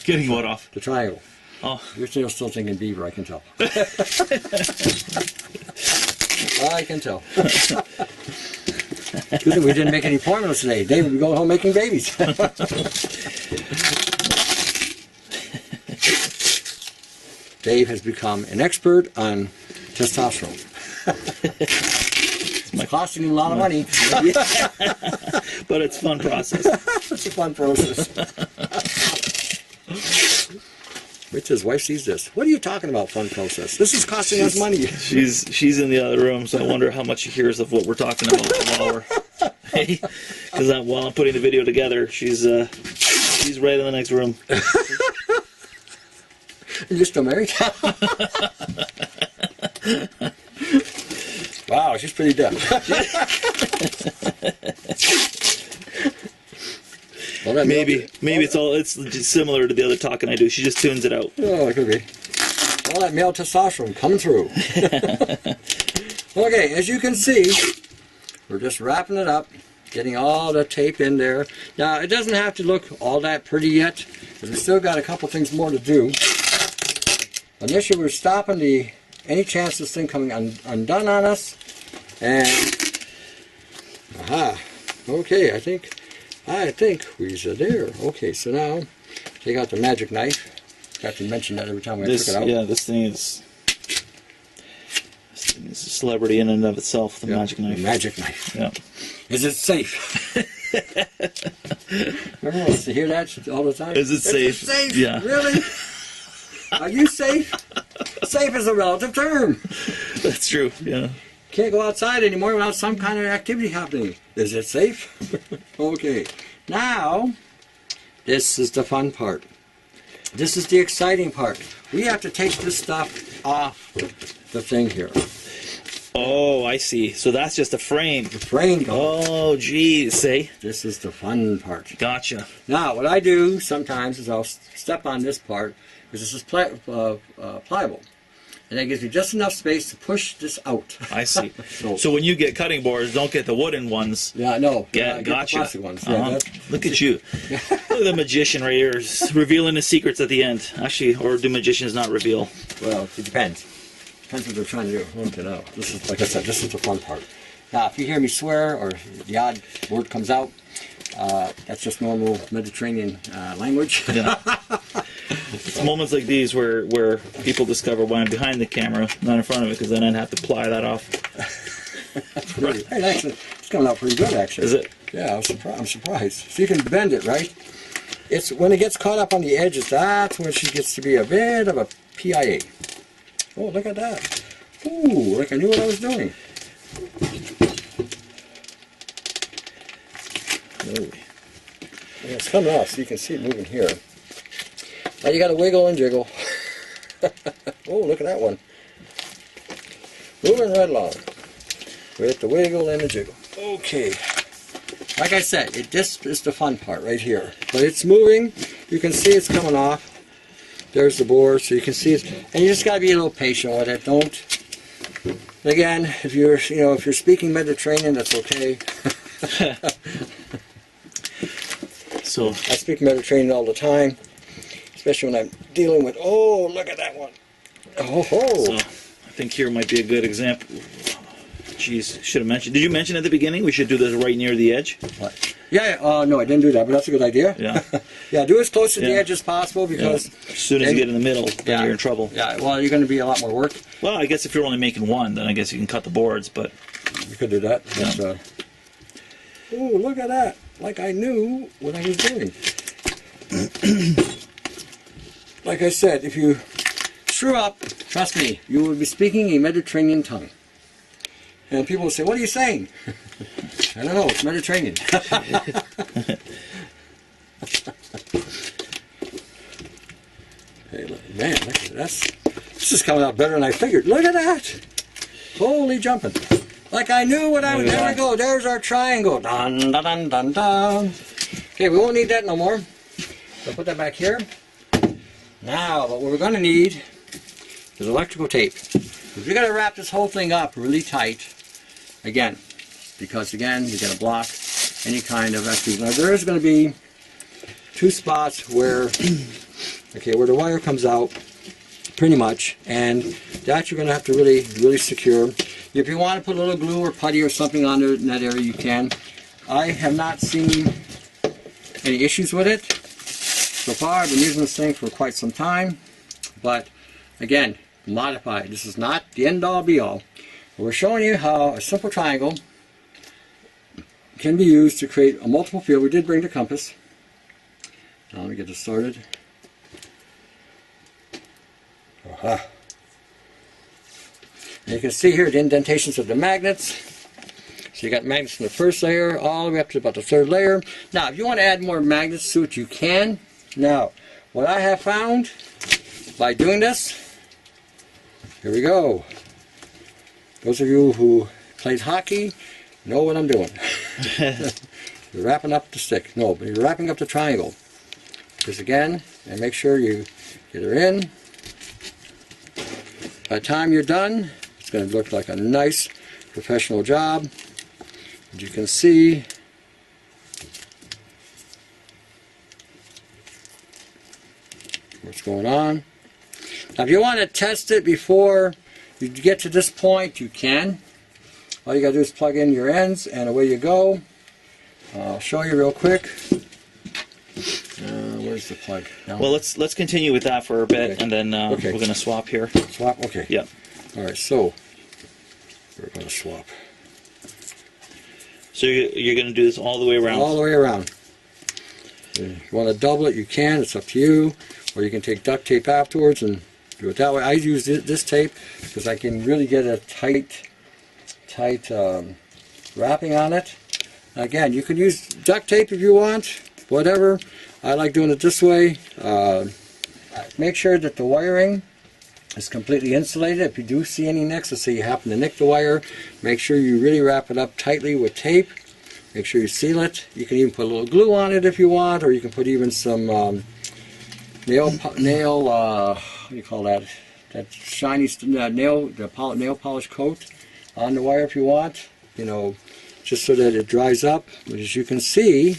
Getting what off? The triangle. Oh. You're still thinking beaver, I can tell. I can tell. Good that we didn't make any formulas today. Dave would be going home making babies. Dave has become an expert on testosterone. It's costing him a lot of money. But it's a fun process. It's a fun process. Wait till his wife sees this. What are you talking about, fun process? This is costing us money. She's in the other room, so I wonder how much she hears of what we're talking about while we're... Hey, because while I'm putting the video together, she's right in the next room. You're still married? Wow, she's pretty deaf. Well, maybe it's just similar to the other talking I do. She just tunes it out. Oh, it could be. All that male testosterone coming through. Okay, as you can see, we're just wrapping it up, getting all the tape in there. Now, it doesn't have to look all that pretty yet, because we still got a couple things more to do. Initially, we're stopping any chance of this thing coming undone on us. And, aha, okay, I think we're there. Okay, so now, take out the magic knife. Got to mention that every time I took it out. Yeah, this thing is a celebrity in and of itself, the magic knife. The magic knife. Yeah. Is it safe? Remember I used to hear that all the time? Is it safe? Safe? Yeah. Really? Are you safe? Safe is a relative term. That's true, yeah. Can't go outside anymore without some kind of activity happening. Is it safe? Okay. Now, this is the fun part. This is the exciting part. We have to take this stuff off the thing here. Oh, I see. So that's just a frame. The frame goes. Oh, geez. See? This is the fun part. Gotcha. Now, what I do sometimes is I'll step on this part, because this is pliable. And that gives me just enough space to push this out. I see. So when you get cutting boards, don't get the wooden ones. Yeah, no. Gotcha. Get the plastic ones. Yeah, look at you. Look at the magician right here, revealing his secrets at the end. Actually, or do magicians not reveal? Well, it depends. Depends what they're trying to do. Okay, no. This is, like I said, this is the fun part. Now, if you hear me swear or the odd word comes out, that's just normal Mediterranean language. Yeah. It's moments like these where people discover why I'm behind the camera, not in front of it, because then I'd have to ply that off. Hey, actually, it's coming out pretty good, actually. Is it? Yeah, I'm surprised. So you can bend it, right? It's when it gets caught up on the edges, that's when she gets to be a bit of a PIA. Oh, look at that. Ooh, like I knew what I was doing. Ooh. Yeah, it's coming off, so you can see it moving here. Now you got to wiggle and jiggle. Oh, look at that one. Moving right along. With the wiggle and the jiggle. Okay. Like I said, this is the fun part right here. But it's moving. You can see it's coming off. There's the board, so you can see it. And you just got to be a little patient with it. Don't. Again, if you're speaking Mediterranean, that's okay. So I speak Mediterranean all the time, especially when I'm dealing with. Oh, look at that one. Oh, So I think here might be a good example. Jeez, should have mentioned. Did you mention at the beginning we should do this right near the edge? What? Yeah, no, I didn't do that, but that's a good idea. Yeah. Yeah, do as close to the edge as possible, because as soon as you get in the middle, then you're in trouble. Yeah, well, you're going to be a lot more work. Well, I guess if you're only making one, then I guess you can cut the boards, but... You could do that. Yeah. Ooh, look at that. like I knew what I was doing. Like I said, if you screw up, trust me, you will be speaking a Mediterranean tongue. And people will say, what are you saying? I don't know, it's Mediterranean. Hey, man, this is coming out better than I figured. Look at that. Holy jumping. Like I knew what I was. There we go. There's our triangle. Dun, dun, dun, dun, dun. Okay, we won't need that no more. So put that back here. Now, what we're going to need is electrical tape. Because we're going to wrap this whole thing up really tight. Again, because again, we're going to block any kind of activity. Now, there is going to be two spots where, okay, where the wire comes out, pretty much, and that you're going to have to really secure. If you want to put a little glue or putty or something on it in that area, you can. I have not seen any issues with it so far. I've been using this thing for quite some time, but again, modified. This is not the end-all be-all. We're showing you how a simple triangle can be used to create a multiple field. We did bring the compass. Now let me get this started. Aha. And you can see here the indentations of the magnets. So you got magnets in the first layer all the way up to about the third layer. Now if you want to add more magnets to it, you can. Now what I have found by doing this, here we go. Those of you who played hockey know what I'm doing. You're wrapping up the stick. No, but you're wrapping up the triangle. Just again, and make sure you get her in. By the time you're done, it's going to look like a nice professional job. As you can see, what's going on. Now if you want to test it before you get to this point, you can. All you got to do is plug in your ends and away you go. I'll show you real quick. Where's the plug? No. Well, let's continue with that for a bit, okay. And then we're going to swap here. Swap? Okay. Yeah. All right, so we're going to swap. So you're going to do this all the way around? All the way around. If you want to double it, you can. It's up to you. Or you can take duct tape afterwards and do it that way. I use this tape because I can really get a tight wrapping on it. Again, you can use duct tape if you want, whatever. I like doing it this way. Make sure that the wiring is completely insulated. If you do see any nicks, let's say you happen to nick the wire, make sure you really wrap it up tightly with tape. Make sure you seal it. You can even put a little glue on it if you want, or you can put even some nail what do you call that? That shiny nail polish coat on the wire if you want. You know, just so that it dries up. But as you can see,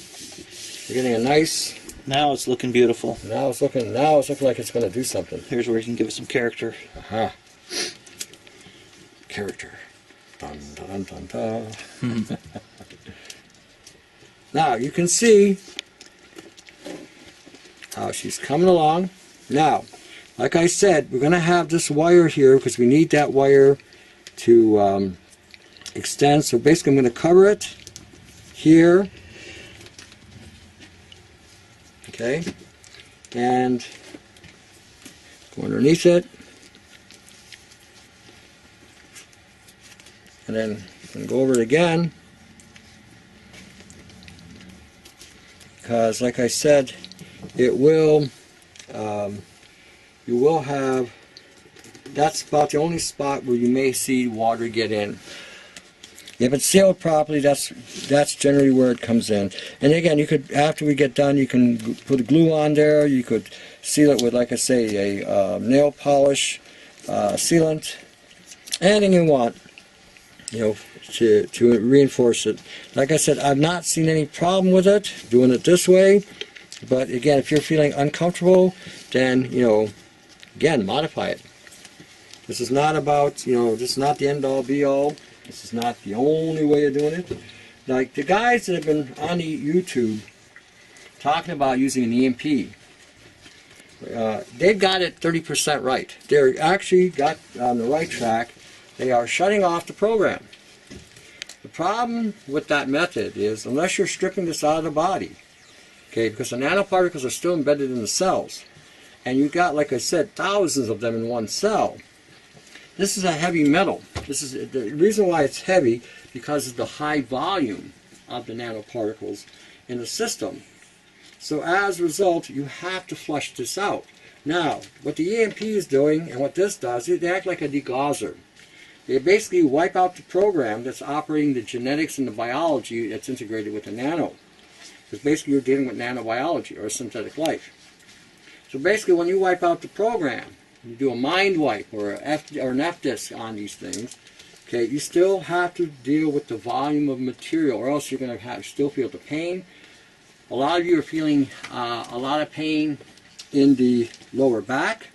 you're getting a nice. Now it's looking beautiful. Now it's looking like it's going to do something. Here's where you can give it some character. Aha. Character. Dun, dun, dun, dun, dun. Now you can see how she's coming along. Now, like I said, we're going to have this wire here because we need that wire to extend. So basically I'm going to cover it here. Okay, and go underneath it, and then go over it again, because like I said, it will, you will have, that's about the only spot where you may see water get in. If it's sealed properly, that's generally where it comes in. And again, you could, after we get done, you can put a glue on there. You could seal it with, like I say, a nail polish sealant, anything you want, you know, to reinforce it. Like I said, I've not seen any problem with it doing it this way. But again, if you're feeling uncomfortable, then, you know, again, modify it. This is not about, you know, this is not the end-all be-all. This is not the only way of doing it. Like the guys that have been on the YouTube talking about using an EMP, they've got it 30% right. They're actually got on the right track. They are shutting off the program. The The problem with that method is, unless you're stripping this out of the body, okay, because the nanoparticles are still embedded in the cells, and you've got, like I said, thousands of them in one cell. This is a heavy metal. This is the reason why it's heavy, because of the high volume of the nanoparticles in the system. So as a result, you have to flush this out. Now, what the EMP is doing, and what this does, they act like a degausser. They basically wipe out the program that's operating the genetics and the biology that's integrated with the nano. Because basically you're dealing with nanobiology, or synthetic life. So basically when you wipe out the program, you do a mind wipe or an F disk on these things, okay, you still have to deal with the volume of material, or else you're going to still feel the pain. A lot of you are feeling a lot of pain in the lower back.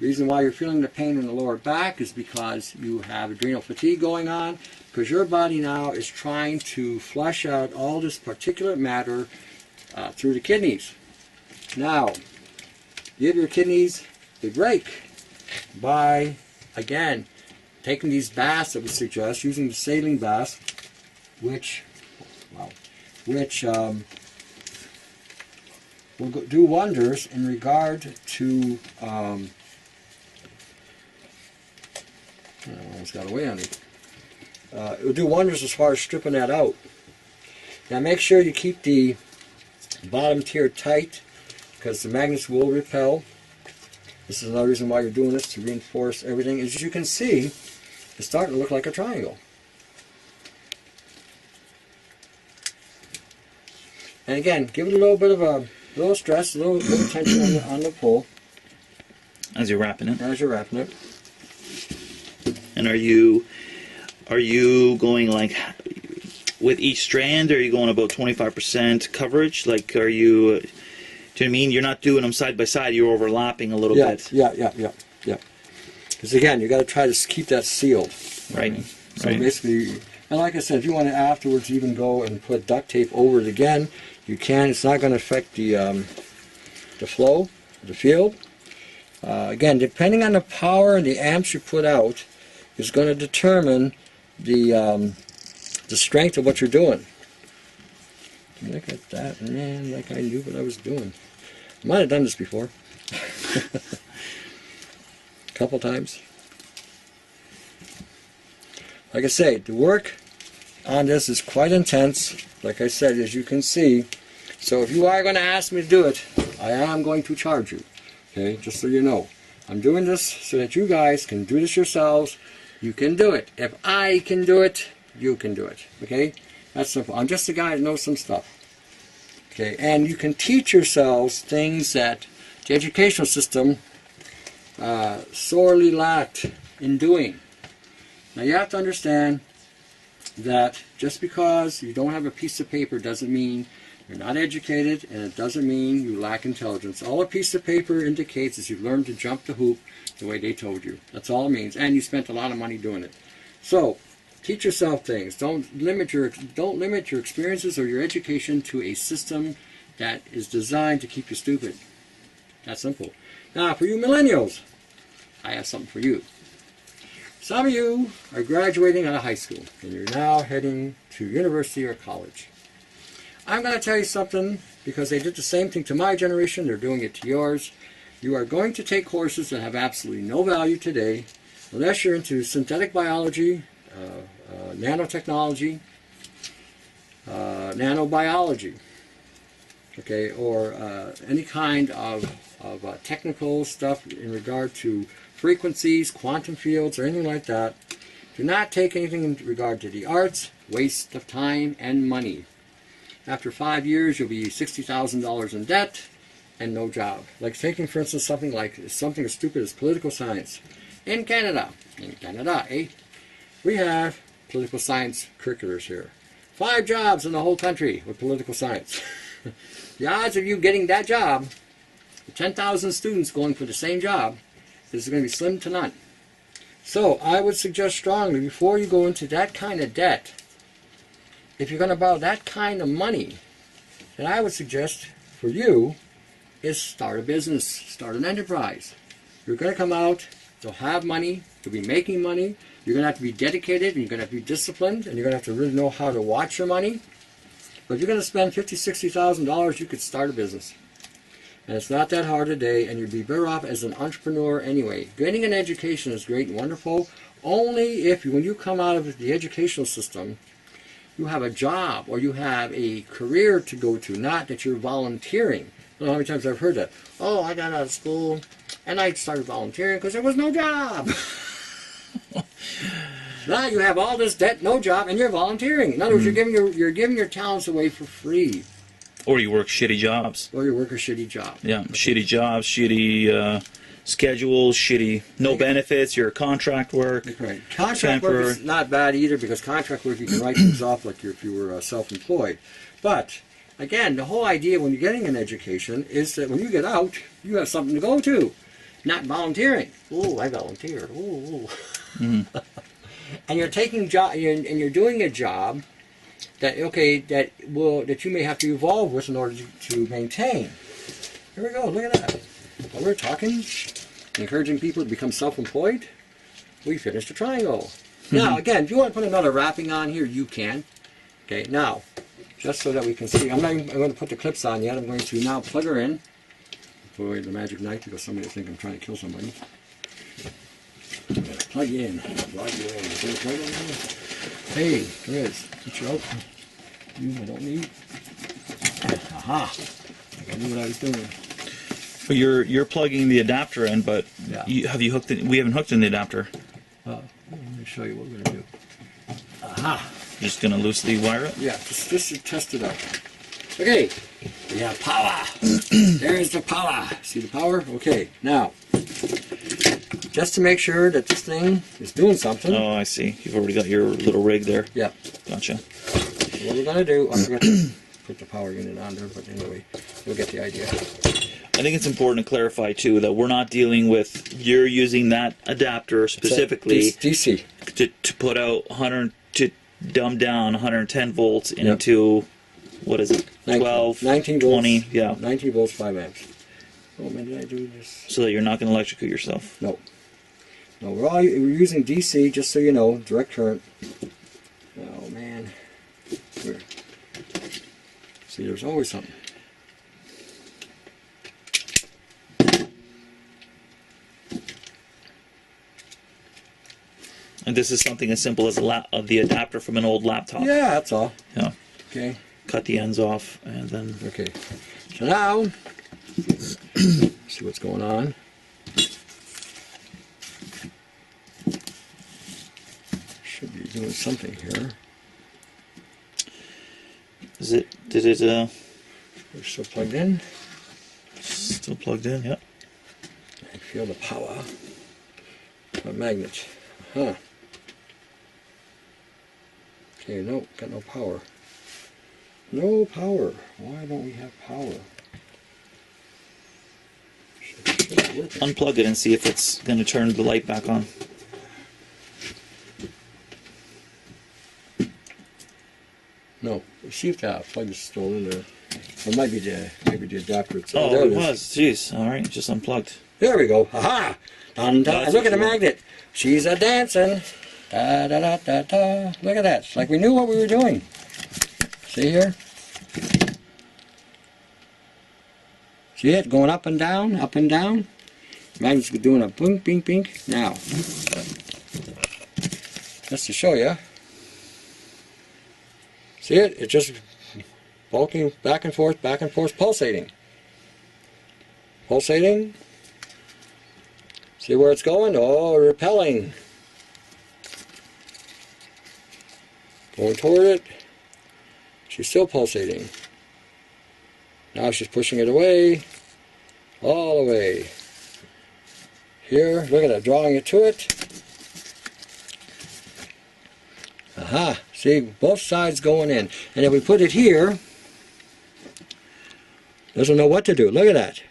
The reason why you're feeling the pain in the lower back is because you have adrenal fatigue going on, because your body now is trying to flush out all this particulate matter through the kidneys. Now, give your kidneys a break by, again, taking these baths that we suggest, using the saline baths, which will do wonders in regard to, I almost got away on it. It will do wonders as far as stripping that out. Now make sure you keep the bottom tier tight, because the magnets will repel. This is another reason why you're doing this, to reinforce everything. As you can see, it's starting to look like a triangle. And again, give it a little bit of a little stress, a little bit of tension on the pull. As you're wrapping it. As you're wrapping it. And are you going like with each strand, or are you going about 25% coverage? Like, are you, do you know what I mean? You're not doing them side by side, you're overlapping a little bit. Yeah. Because again, you got to try to keep that sealed. Right. So basically, and like I said, if you want to afterwards even go and put duct tape over it again, you can. It's not going to affect the flow, the field. Again, depending on the power and the amps you put out, is going to determine the strength of what you're doing. Look at that, man! Like I knew what I was doing. I might have done this before, a couple times. Like I say, the work on this is quite intense. Like I said, as you can see. So if you are going to ask me to do it, I am going to charge you. Okay, just so you know. I'm doing this so that you guys can do this yourselves. You can do it. If I can do it, you can do it. Okay? That's simple. I'm just a guy that knows some stuff. Okay? And you can teach yourselves things that the educational system sorely lacked in doing. Now you have to understand that just because you don't have a piece of paper doesn't mean you're not educated, and it doesn't mean you lack intelligence. All a piece of paper indicates is you've learned to jump the hoop the way they told you. That's all it means. And you spent a lot of money doing it. So, teach yourself things. Don't limit your experiences or your education to a system that is designed to keep you stupid. That's simple. Now, for you millennials, I have something for you. Some of you are graduating out of high school, and you're now heading to university or college. I'm going to tell you something, because they did the same thing to my generation, they're doing it to yours. You are going to take courses that have absolutely no value today, unless you're into synthetic biology, nanotechnology, nanobiology, okay, or any kind of technical stuff in regard to frequencies, quantum fields, or anything like that. Do not take anything in regard to the arts, waste of time and money. After 5 years, you'll be $60,000 in debt and no job. Like taking, for instance, something as stupid as political science. In Canada, we have political science curriculars here. 5 jobs in the whole country with political science. The odds of you getting that job, 10,000 students going for the same job, is going to be slim to none. So I would suggest strongly, before you go into that kind of debt, if you're going to borrow that kind of money, then I would suggest for you is start a business, start an enterprise. You're going to come out, you'll have money, you'll be making money, You're going to have to be dedicated, and you're going to have to be disciplined, and you're going to have to really know how to watch your money. But if you're going to spend $50,000, $60,000, you could start a business. And it's not that hard today, and you'd be better off as an entrepreneur anyway. Getting an education is great and wonderful, only if when you come out of the educational system, you have a job or you have a career to go to, not that you're volunteering. I don't know how many times I've heard that. Oh, I got out of school and I started volunteering because there was no job. Now you have all this debt, no job, and you're volunteering. In other words, you're giving your talents away for free. Or you work shitty jobs. Or you work a shitty job. Yeah, shitty jobs, shitty schedules, shitty no benefits, your contract work. Right. Contract work is not bad either, because contract work you can write things off like if you were self-employed. But again, the whole idea when you're getting an education is that when you get out, you have something to go to, not volunteering. Oh, I volunteered. Oh. And you're taking job, and you're doing a job that that you may have to evolve with in order to maintain. Here we go. Look at that. While we're talking, encouraging people to become self-employed, we finished the triangle. Now, again, if you want to put another wrapping on here, you can. Okay, now, just so that we can see, I'm going to put the clips on yet. I'm going to now plug her in. Put away the magic knife because somebody will think I'm trying to kill somebody. Plug in. Plug in. Hey, there is. Get you out. You I don't need. Aha. I knew what I was doing. But you're plugging the adapter in, but Yeah. have you hooked it? We haven't hooked in the adapter. Let me show you what we're going to do. Aha. Just gonna loosely wire it. Yeah, just to test it out. Okay. We have power. There's the power. See the power? Okay. Now, just to make sure that this thing is doing something. Oh, I see. You've already got your little rig there. Yeah. Gotcha. So what we're going to do, I forgot to put the power unit on there, but anyway, you'll get the idea. I think it's important to clarify too that we're not dealing with you're using that adapter specifically DC to put out 100 to dumb down 110 volts into what is it? 12, 19 volts, 20, yeah. 19 volts, 5 amps. Oh man, did I do this? So that you're not going to electrocute yourself. No. No, we're using DC, just so you know, direct current. Oh man. Where? See, there's always something. And this is something as simple as the adapter from an old laptop. Yeah, that's all. Yeah. Okay. Cut the ends off and then. Okay. So now, see what's going on. Should be doing something here. Did it? We're still plugged in. Still plugged in. Yeah. I feel the power. A magnet. Huh. Okay, no, got no power. No power. Why don't we have power? Unplug it and see if it's going to turn the light back on. No. See if that plug is still in there. It might be the adapter itself. Oh, there it is. was. Jeez. All right, just unplugged. There we go. Aha! Dun, dun. That's Look at the what you magnet. She's a dancing. Da da da da da. Look at that. It's like we knew what we were doing. See here? See it going up and down, up and down? Magnet's doing a blink, bink, bink. Now, just to show you. See it? It's just bulking back and forth, pulsating. Pulsating. See where it's going? Oh, repelling. Going toward it. She's still pulsating. Now she's pushing it away. All the way. Here, look at that, drawing it to it. Aha, see, both sides going in. And if we put it here, doesn't know what to do. Look at that.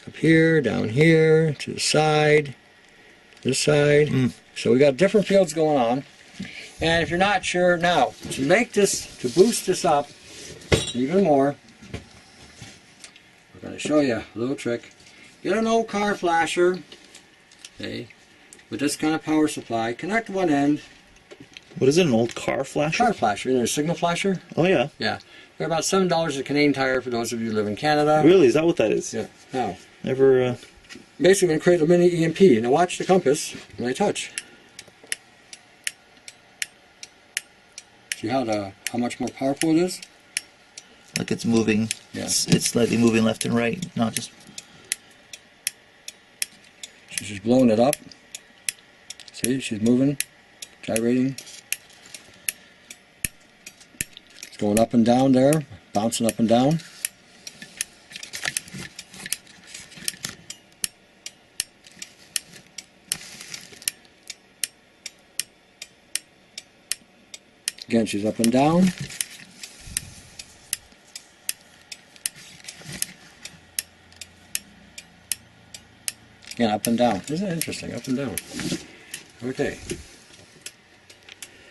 Up here, down here, to the side, this side. So we got different fields going on. And if you're not sure, now, to make this, to boost this up even more, we're going to show you a little trick. Get an old car flasher, okay, with this kind of power supply. Connect one end. What is it, an old car flasher? Car flasher, you know, a signal flasher? Oh, yeah. Yeah. They're about $7 a Canadian Tire for those of you who live in Canada. Really? Is that what that is? Yeah. Now, Never, basically going to create a mini EMP. Now watch the compass when I touch. See how much more powerful it is? like it's moving. Yeah. It's slightly moving left and right, not just... She's just blowing it up. See, she's moving, gyrating. It's going up and down there, bouncing up and down. Again, she's up and down. Again, up and down. Isn't that interesting? Up and down. Okay.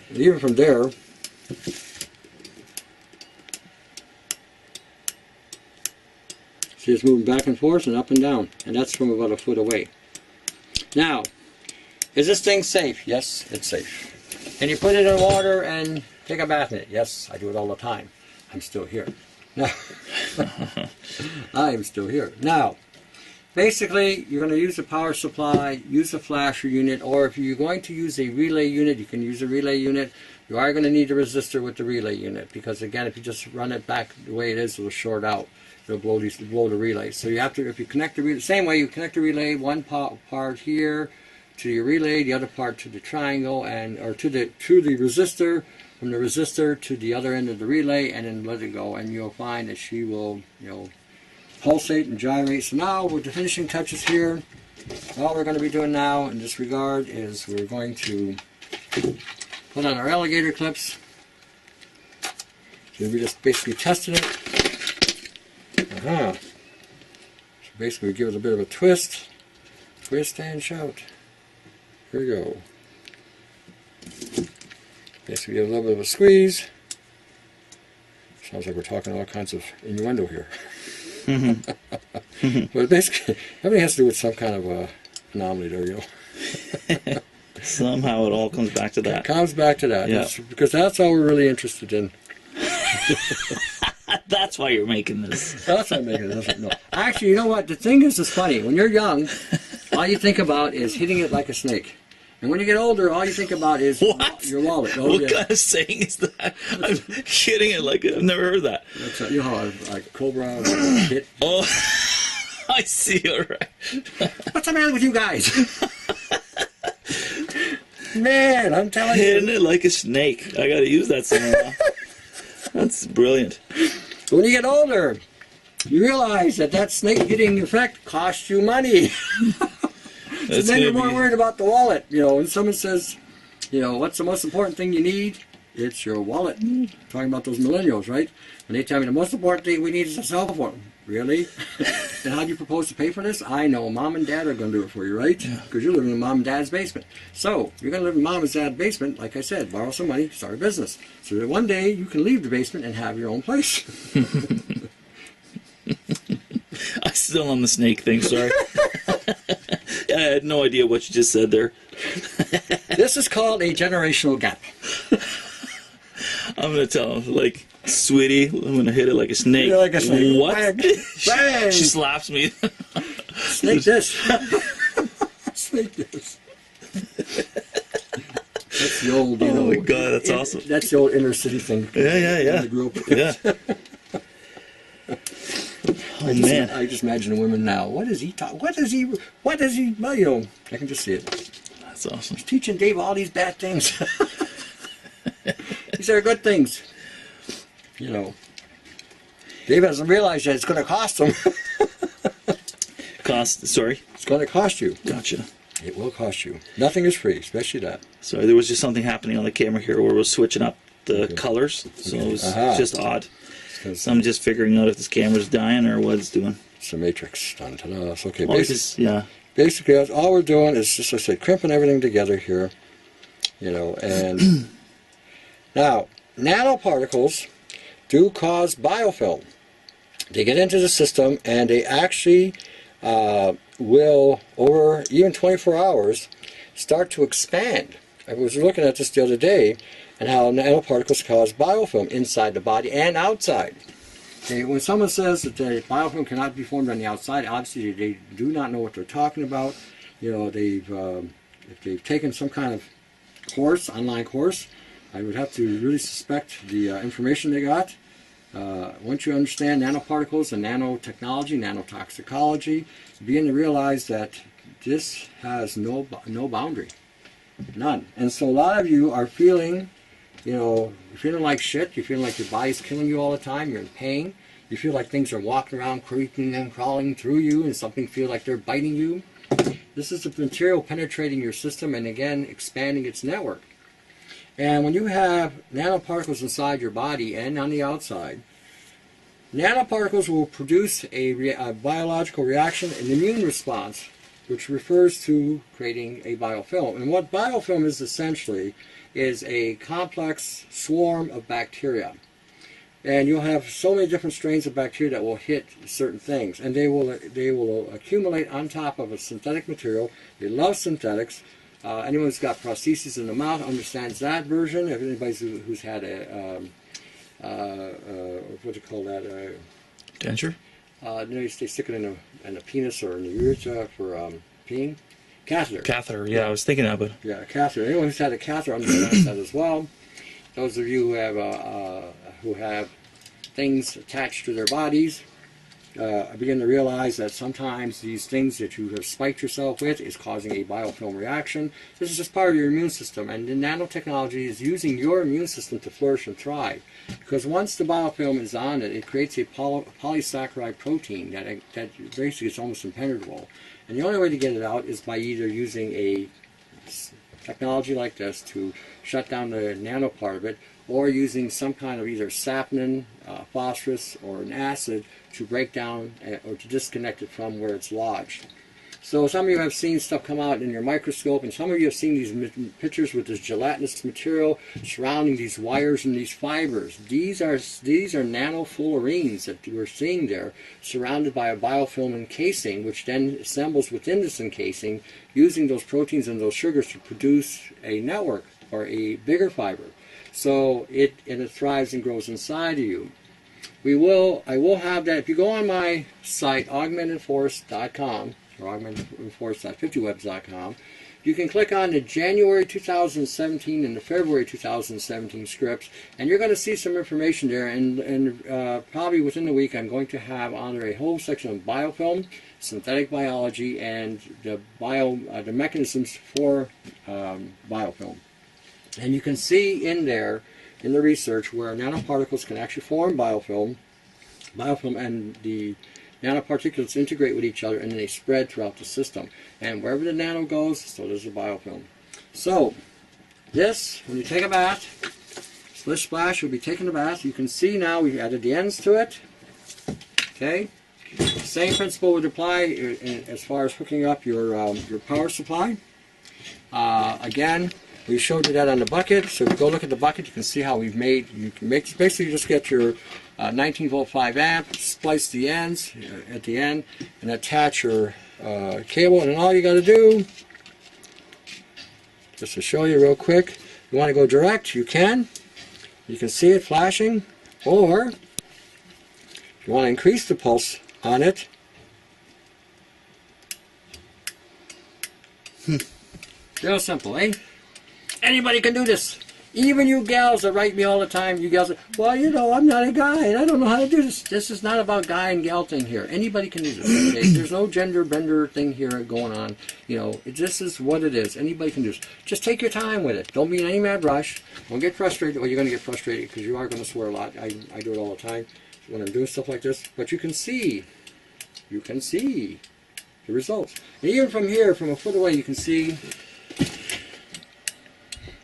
And even from there, see, it's moving back and forth and up and down. And that's from about a foot away. Now, is this thing safe? Yes, it's safe. Can you put it in water and take a bath in it? Yes, I do it all the time. I'm still here. Now, I'm still here. Now, basically, you're going to use a power supply, use a flasher unit, or if you're going to use a relay unit, you can use a relay unit. You are going to need a resistor with the relay unit because, again, if you just run it back the way it is, it'll short out. It'll blow the relay. So you have to, if you connect the relay, same way you connect the relay, one part here to your relay, the other part to the triangle, and or to the resistor, from the resistor to the other end of the relay, and then let it go, and you'll find that she will, pulsate and gyrate. So now with the finishing touches here, all we're going to be doing now in this regard is we're going to put on our alligator clips. So we just basically tested it. So basically we give it a bit of a twist and shout. Here we go. Basically give it a little bit of a squeeze. Sounds like we're talking all kinds of innuendo here. But basically, everything has to do with some kind of anomaly there, Somehow it all comes back to that. It comes back to that. Yeah. Because that's all we're really interested in. That's why you're making this. That's why I'm making this. No. Actually, you know what? The thing is, it's funny. When you're young, all you think about is hitting it like a snake. And when you get older, all you think about is your wallet. Oh, what kind of saying is that? I'm hitting it like I've never heard that. That's you know how like Cobra hit. Oh, I see. All right. What's the matter with you guys? Man, I'm telling you. Hitting it like a snake. I got to use that somewhere. That's brilliant. When you get older, you realize that snake hitting effect costs you money. So then you're more worried about the wallet. When someone says, what's the most important thing you need? It's your wallet. Talking about those millennials, right? When they tell me the most important thing we need is a cell phone. Really? And how do you propose to pay for this? I know mom and dad are going to do it for you, right? Because you're living in mom and dad's basement. So you're going to live in mom and dad's basement, like I said, borrow some money, start a business. So that one day you can leave the basement and have your own place. I'm still on the snake thing, sorry. I had no idea what you just said there. This is called a generational gap. I'm going to tell him, like, sweetie, I'm going to hit it like a snake. You're like a snake. What? Bang. Bang. She slaps me. Snake this. Snake this. That's the old, Oh my God, that's awesome. That's the old inner city thing. Yeah. I grew up with. Yeah. Oh, man. I just imagine the women now. What is he talking? What does he? Well, I can just see it. That's awesome. He's teaching Dave all these bad things. These are good things. Dave hasn't realized that it's going to cost him. Sorry? It's going to cost you. Gotcha. It will cost you. Nothing is free, especially that. Sorry, there was just something happening on the camera here where we're switching up the colors, so it was just odd. So I'm just figuring out if this camera's dying or what it's doing. It's a matrix. Dun-ta-da. It's okay. Basically, all we're doing is just, like I said, crimping everything together here. And now, nanoparticles do cause biofilm. They get into the system and they actually will, over even 24 hours, start to expand. I was looking at this the other day, and how nanoparticles cause biofilm inside the body and outside. Okay, when someone says that the biofilm cannot be formed on the outside, obviously they do not know what they're talking about. You know, if they've taken some kind of course, online course, I would have to really suspect the information they got. Once you understand nanoparticles and nanotechnology, nanotoxicology, you begin to realize that this has no boundary, none. And so a lot of you are feeling, you know, you're feeling like shit. You're feeling like your body's killing you all the time. You're in pain. You feel like things are walking around, creeping and crawling through you, and something feels like they're biting you. This is the material penetrating your system and again expanding its network. And when you have nanoparticles inside your body and on the outside, nanoparticles will produce a biological reaction, an immune response, which refers to creating a biofilm. And what biofilm is essentially is a complex swarm of bacteria. And you'll have so many different strains of bacteria that will hit certain things, and they will accumulate on top of a synthetic material. They love synthetics. Anyone who's got prostheses in the mouth understands that version. If anybody who's had a what do you call that? Denture? No, they stick it in a penis or in the urethra for peeing. Catheter. Catheter. Yeah, I was thinking of it. Yeah, a catheter. Anyone who's had a catheter understands that as well. Those of you who have things attached to their bodies begin to realize that sometimes these things that you have spiked yourself with is causing a biofilm reaction. This is just part of your immune system, and the nanotechnology is using your immune system to flourish and thrive. Because once the biofilm is on it, it creates a polysaccharide protein that basically is almost impenetrable. And the only way to get it out is by either using a technology like this to shut down the nano part of it, or using some kind of either sapnin, phosphorus, or an acid to break down or to disconnect it from where it's lodged. So some of you have seen stuff come out in your microscope, and some of you have seen these pictures with this gelatinous material surrounding these wires and these fibers. These are nanofluorines that we're seeing there, surrounded by a biofilm encasing, which then assembles within this encasing, using those proteins and those sugars to produce a network or a bigger fiber. So it thrives and grows inside of you. I will have that. If you go on my site, augmentedforce.com, or augmentedforce.50webs.com, you can click on the January 2017 and the February 2017 scripts, and you're going to see some information there. And probably within the week, I'm going to have on there a whole section of biofilm, synthetic biology, and the mechanisms for biofilm. And you can see in there, in the research, where nanoparticles can actually form biofilm and the nanoparticles integrate with each other, and then they spread throughout the system. And wherever the nano goes, so does the biofilm. So, this, when you take a bath, Splish Splash, you'll be taking a bath. You can see now we've added the ends to it. Okay? Same principle would apply as far as hooking up your power supply. Again, we showed you that on the bucket, so if you go look at the bucket, you can see how we've made, you can make, basically just get your 19 volt 5 amp, splice the ends at the end, and attach your cable, and then all you got to do, just to show you real quick, you want to go direct, you can see it flashing, or if you want to increase the pulse on it, real simple, eh? Anybody can do this. Even you gals that write me all the time, you gals say, well, you know, I'm not a guy and I don't know how to do this. This is not about guy and gal thing here. Anybody can do this. Okay? There's no gender bender thing here going on. You know, this is what it is. Anybody can do this. Just take your time with it. Don't be in any mad rush. Don't get frustrated. Well, you're going to get frustrated because you are going to swear a lot. I do it all the time when I'm doing stuff like this. But you can see the results. And even from here, from a foot away, you can see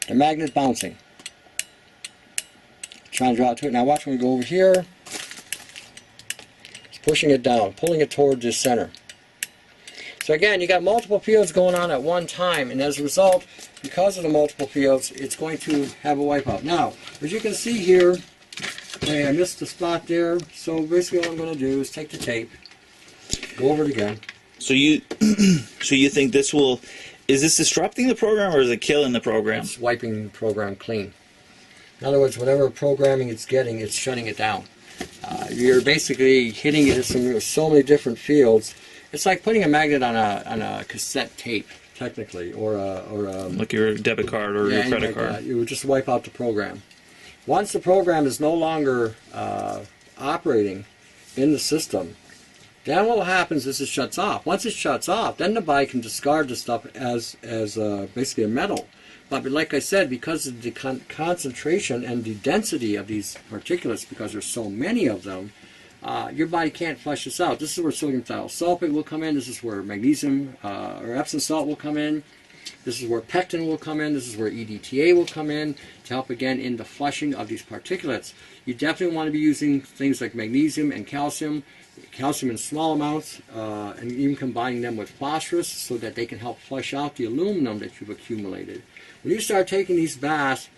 the magnet bouncing. Trying to draw it to it. Now watch when we go over here. It's pushing it down, pulling it toward the center. So again, you got multiple fields going on at one time, and as a result, because of the multiple fields, it's going to have a wipeout. Now, as you can see here, okay, I missed the spot there, so basically what I'm going to do is take the tape, go over it again. So you think this will Is this disrupting the program or is it killing the program? It's wiping the program clean. In other words, whatever programming it's getting, it's shutting it down. You're basically hitting it in so many different fields. It's like putting a magnet on a cassette tape, technically, or like your debit card or your credit card. You would just wipe out the program. Once the program is no longer operating in the system, then what happens is it shuts off. Once it shuts off, then the body can discard the stuff as basically a metal. But like I said, because of the concentration and the density of these particulates, because there's so many of them, your body can't flush this out. This is where sodium thiosulfate will come in. This is where magnesium or Epsom salt will come in. This is where pectin will come in. This is where EDTA will come in to help again in the flushing of these particulates. You definitely want to be using things like magnesium and calcium in small amounts, and even combining them with phosphorus so that they can help flush out the aluminum that you've accumulated. When you start taking these baths,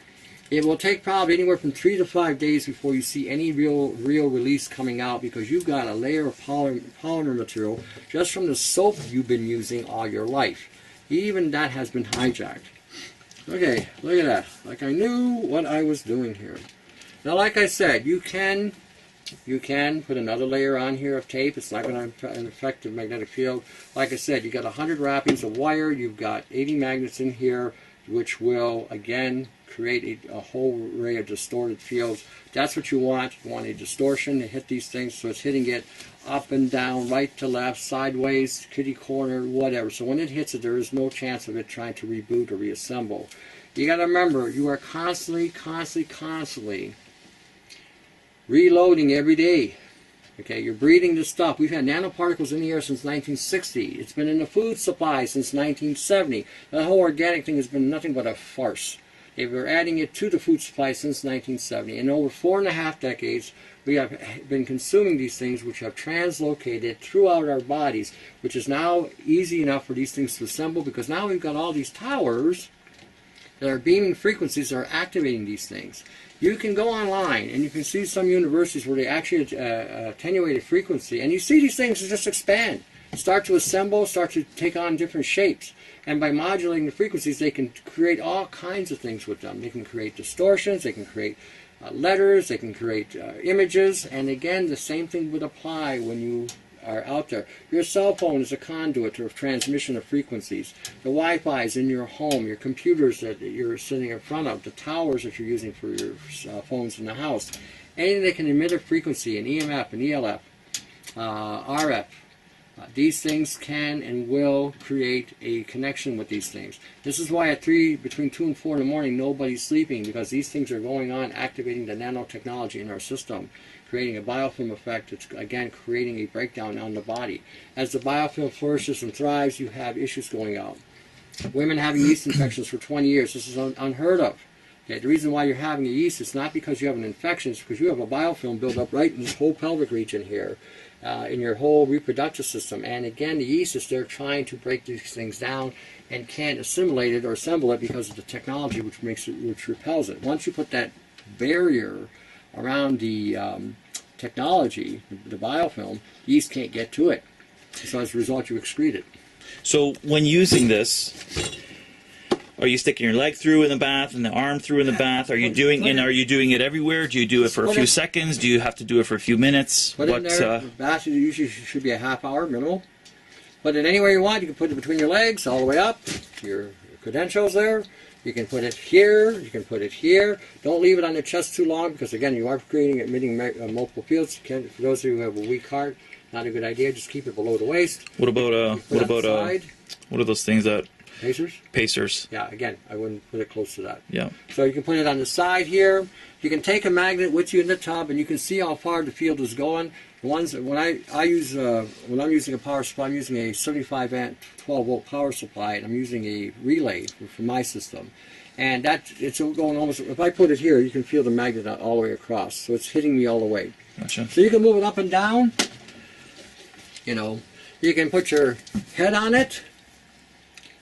it will take probably anywhere from 3 to 5 days before you see any real release coming out, because you've got a layer of polymer material just from the soap you've been using all your life. Even that has been hijacked. Okay, look at that. Like I knew what I was doing here. Now, like I said, you can put another layer on here of tape. It's not going to affect the magnetic field. Like I said, you got 100 wrappings of wire. You've got 80 magnets in here, which will again create a whole array of distorted fields. That's what you want. You want a distortion to hit these things, so it's hitting it up and down, right to left, sideways, kitty corner, whatever. So when it hits it, there is no chance of it trying to reboot or reassemble. You got to remember, you are constantly reloading every day. Okay, you're breathing this stuff. We've had nanoparticles in the air since 1960. It's been in the food supply since 1970. The whole organic thing has been nothing but a farce. They were adding it to the food supply since 1970. In over 4.5 decades, we have been consuming these things, which have translocated throughout our bodies, which is now easy enough for these things to assemble, because now we've got all these towers that are beaming frequencies that are activating these things. You can go online and you can see some universities where they actually attenuate a frequency, and you see these things just expand, start to assemble, start to take on different shapes. And by modulating the frequencies, they can create all kinds of things with them. They can create distortions, they can create letters, they can create images, and again, the same thing would apply when you are out there. Your cell phone is a conduit of transmission of frequencies. The Wi-Fi is in your home, your computers that you're sitting in front of, the towers that you're using for your phones in the house. Anything that can emit a frequency, an EMF, an ELF, RF, these things can and will create a connection with these things. This is why at between 2 and 4 in the morning, nobody's sleeping, because these things are going on, activating the nanotechnology in our system, creating a biofilm effect. It's again creating a breakdown on the body. As the biofilm flourishes and thrives, you have issues going out. Women having yeast infections for 20 years, this is unheard of. Okay, the reason why you're having a yeast is not because you have an infection, it's because you have a biofilm built up right in this whole pelvic region here, in your whole reproductive system. And again, the yeast is there trying to break these things down and can't assimilate it or assemble it because of the technology which repels it. Once you put that barrier around the technology, the biofilm, the yeast can't get to it. So as a result, you excrete it. So when using this, are you sticking your leg through in the bath and the arm through in the bath? Are you doing it everywhere? Do you do it for a few seconds? Do you have to do it for a few minutes? Put it in there. The bath usually should be a half hour minimal. Put it anywhere you want. You can put it between your legs all the way up. Your credentials there. You can put it here. You can put it here. Don't leave it on the chest too long, because again, you are emitting multiple fields. For those of you who have a weak heart, not a good idea. Just keep it below the waist. What are those things that? Pacers? Pacers. Yeah, again, I wouldn't put it close to that. Yeah. So you can put it on the side here. You can take a magnet with you in the tub, and you can see how far the field is going. The ones when I'm using a power supply, I'm using a 75 amp 12 volt power supply, and I'm using a relay for my system. And it's going almost. If I put it here, you can feel the magnet all the way across, so it's hitting me all the way. Gotcha. So you can move it up and down. You know, you can put your head on it.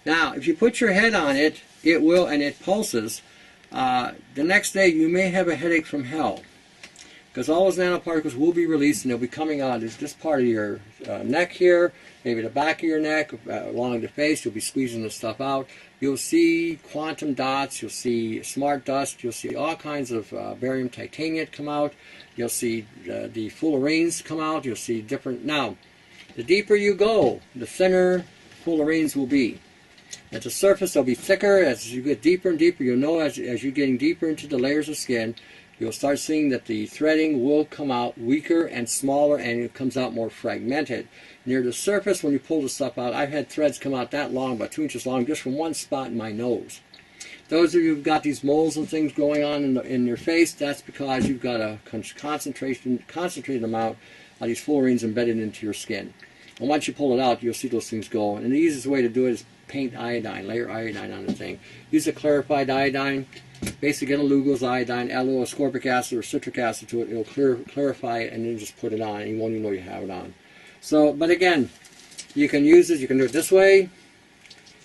Now, if you put your head on it, it will, and it pulses. The next day, you may have a headache from hell. because all those nanoparticles will be released, and they'll be coming out of this part of your neck here, maybe the back of your neck, along the face. You'll be squeezing this stuff out. You'll see quantum dots, you'll see smart dust, you'll see all kinds of barium titanium come out. You'll see the fullerenes come out. You'll see different. Now, the deeper you go, the thinner fullerenes will be. At the surface, they'll be thicker. As you get deeper and deeper, you'll know as you're getting deeper into the layers of skin, you'll start seeing that the threading will come out weaker and smaller, and it comes out more fragmented. Near the surface, when you pull the stuff out, I've had threads come out that long, about 2 inches long, just from one spot in my nose. Those of you who've got these moles and things going on in your face, that's because you've got a concentrated amount of these fullerenes embedded into your skin. And once you pull it out, you'll see those things go. And the easiest way to do it is paint iodine, layer iodine on the thing. Use a clarified iodine. Basically get a Lugol's iodine, add a little ascorbic acid or citric acid to it. It'll clarify it, and then just put it on, and you won't even know you have it on. So, but again, you can use it. You can do it this way. You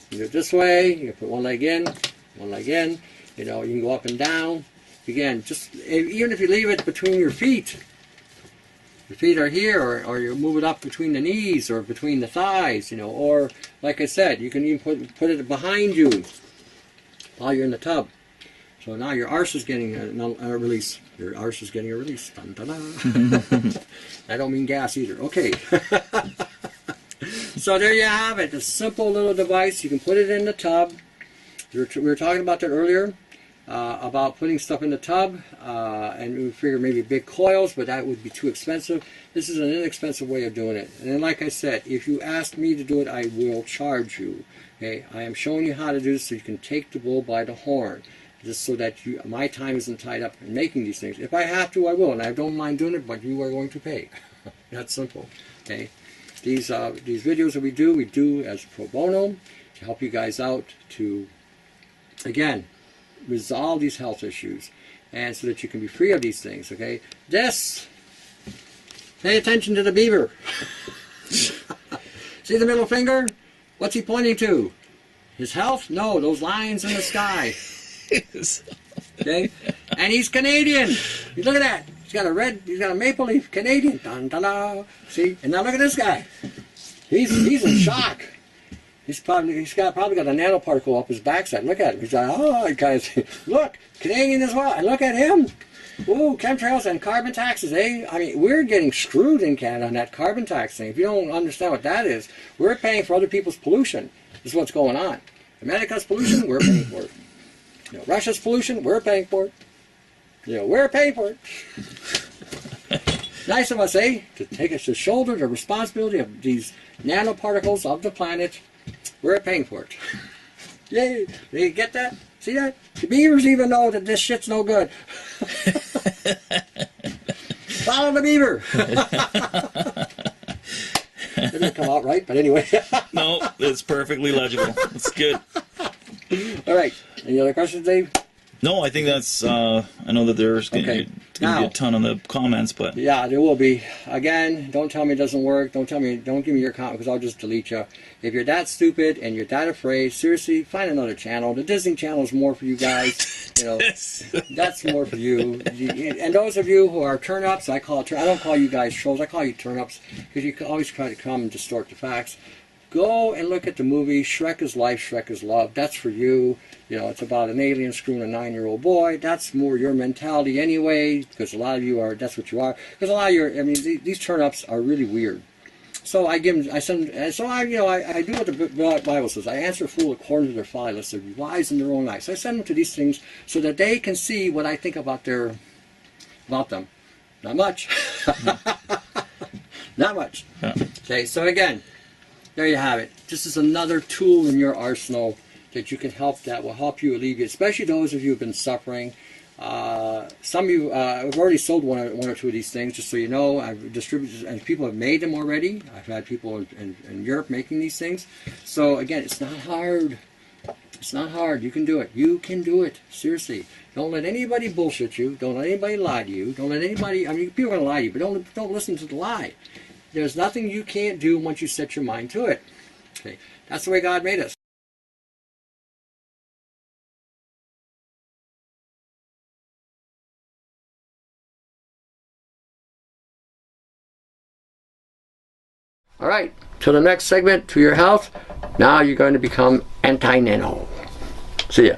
can do it this way. You can put one leg in, one leg in. You know, you can go up and down. Again, just even if you leave it between your feet are here, or you move it up between the knees or between the thighs, you know, or like I said, you can even put it behind you while you're in the tub. So now your arse is getting a release. Your arse is getting a release. Dun, dun, dun. I don't mean gas either. Okay. So there you have it. A simple little device. You can put it in the tub. We were talking about that earlier, about putting stuff in the tub, and we figured maybe big coils, but that would be too expensive. This is an inexpensive way of doing it. And then, like I said, if you ask me to do it, I will charge you. Okay? I am showing you how to do this so you can take the bull by the horn, just so that my time isn't tied up in making these things. If I have to, I will, and I don't mind doing it, but you are going to pay. That's simple. Okay? These videos that we do as pro bono to help you guys out to, again, resolve these health issues, and so that you can be free of these things. Okay? Pay attention to the beaver. See the middle finger? What's he pointing to? His health? No, those lines in the sky. Okay? And he's Canadian. Look at that. He's got a maple leaf, Canadian. Dun, dun, dun. See? And now look at this guy. He's in shock. He's probably got a nanoparticle up his backside. Look at him. He's like, oh, he kind of, look, Canadian as well. And look at him. Ooh, chemtrails and carbon taxes, eh? I mean, we're getting screwed in Canada on that carbon tax thing. If you don't understand what that is, we're paying for other people's pollution. This is what's going on. America's pollution, we're paying for it. You know, Russia's pollution, we're paying for it. You know, we're paying for it. Nice of us, eh? To shoulder the responsibility of these nanoparticles of the planet. We're paying for it. Yay! You get that? See that? The beavers even know that this shit's no good. Follow the beaver. Didn't come out right, but anyway. No, it's perfectly legible. It's good. All right. Any other questions, Dave? No, I think that's, I know that there's going to be a ton on the comments, but... Yeah, there will be. Again, don't tell me it doesn't work. Don't give me your comment, because I'll just delete you. If you're that stupid and you're that afraid, seriously, find another channel. The Disney Channel is more for you guys. You know, that's more for you. And those of you who are turn-ups, I don't call you guys trolls, I call you turn-ups, because you can always try to come and distort the facts. Go and look at the movie Shrek is Life, Shrek is Love. That's for you. You know, it's about an alien screwing a 9-year-old boy. That's more your mentality anyway, because a lot of you are, that's what you are. Because a lot of I mean, these turn-ups are really weird. So I do what the Bible says. I answer a fool according to their folly, lest they be wise in their own eyes. So I send them to these things so that they can see what I think about them. Not much. Not much. Yeah. Okay, so again, there you have it. This is another tool in your arsenal that you can that will help you alleviate, especially those of you who have been suffering. Some of you, I've already sold one or two of these things, just so you know. I've distributed, and people have made them already. I've had people in Europe making these things. So again, it's not hard. It's not hard. You can do it. You can do it. Seriously. Don't let anybody bullshit you. Don't let anybody lie to you. Don't let anybody, I mean, people are going to lie to you, but don't listen to the lie. There's nothing you can't do once you set your mind to it. Okay, that's the way God made us. All right, to the next segment, to your health. Now you're going to become anti-nano. See ya.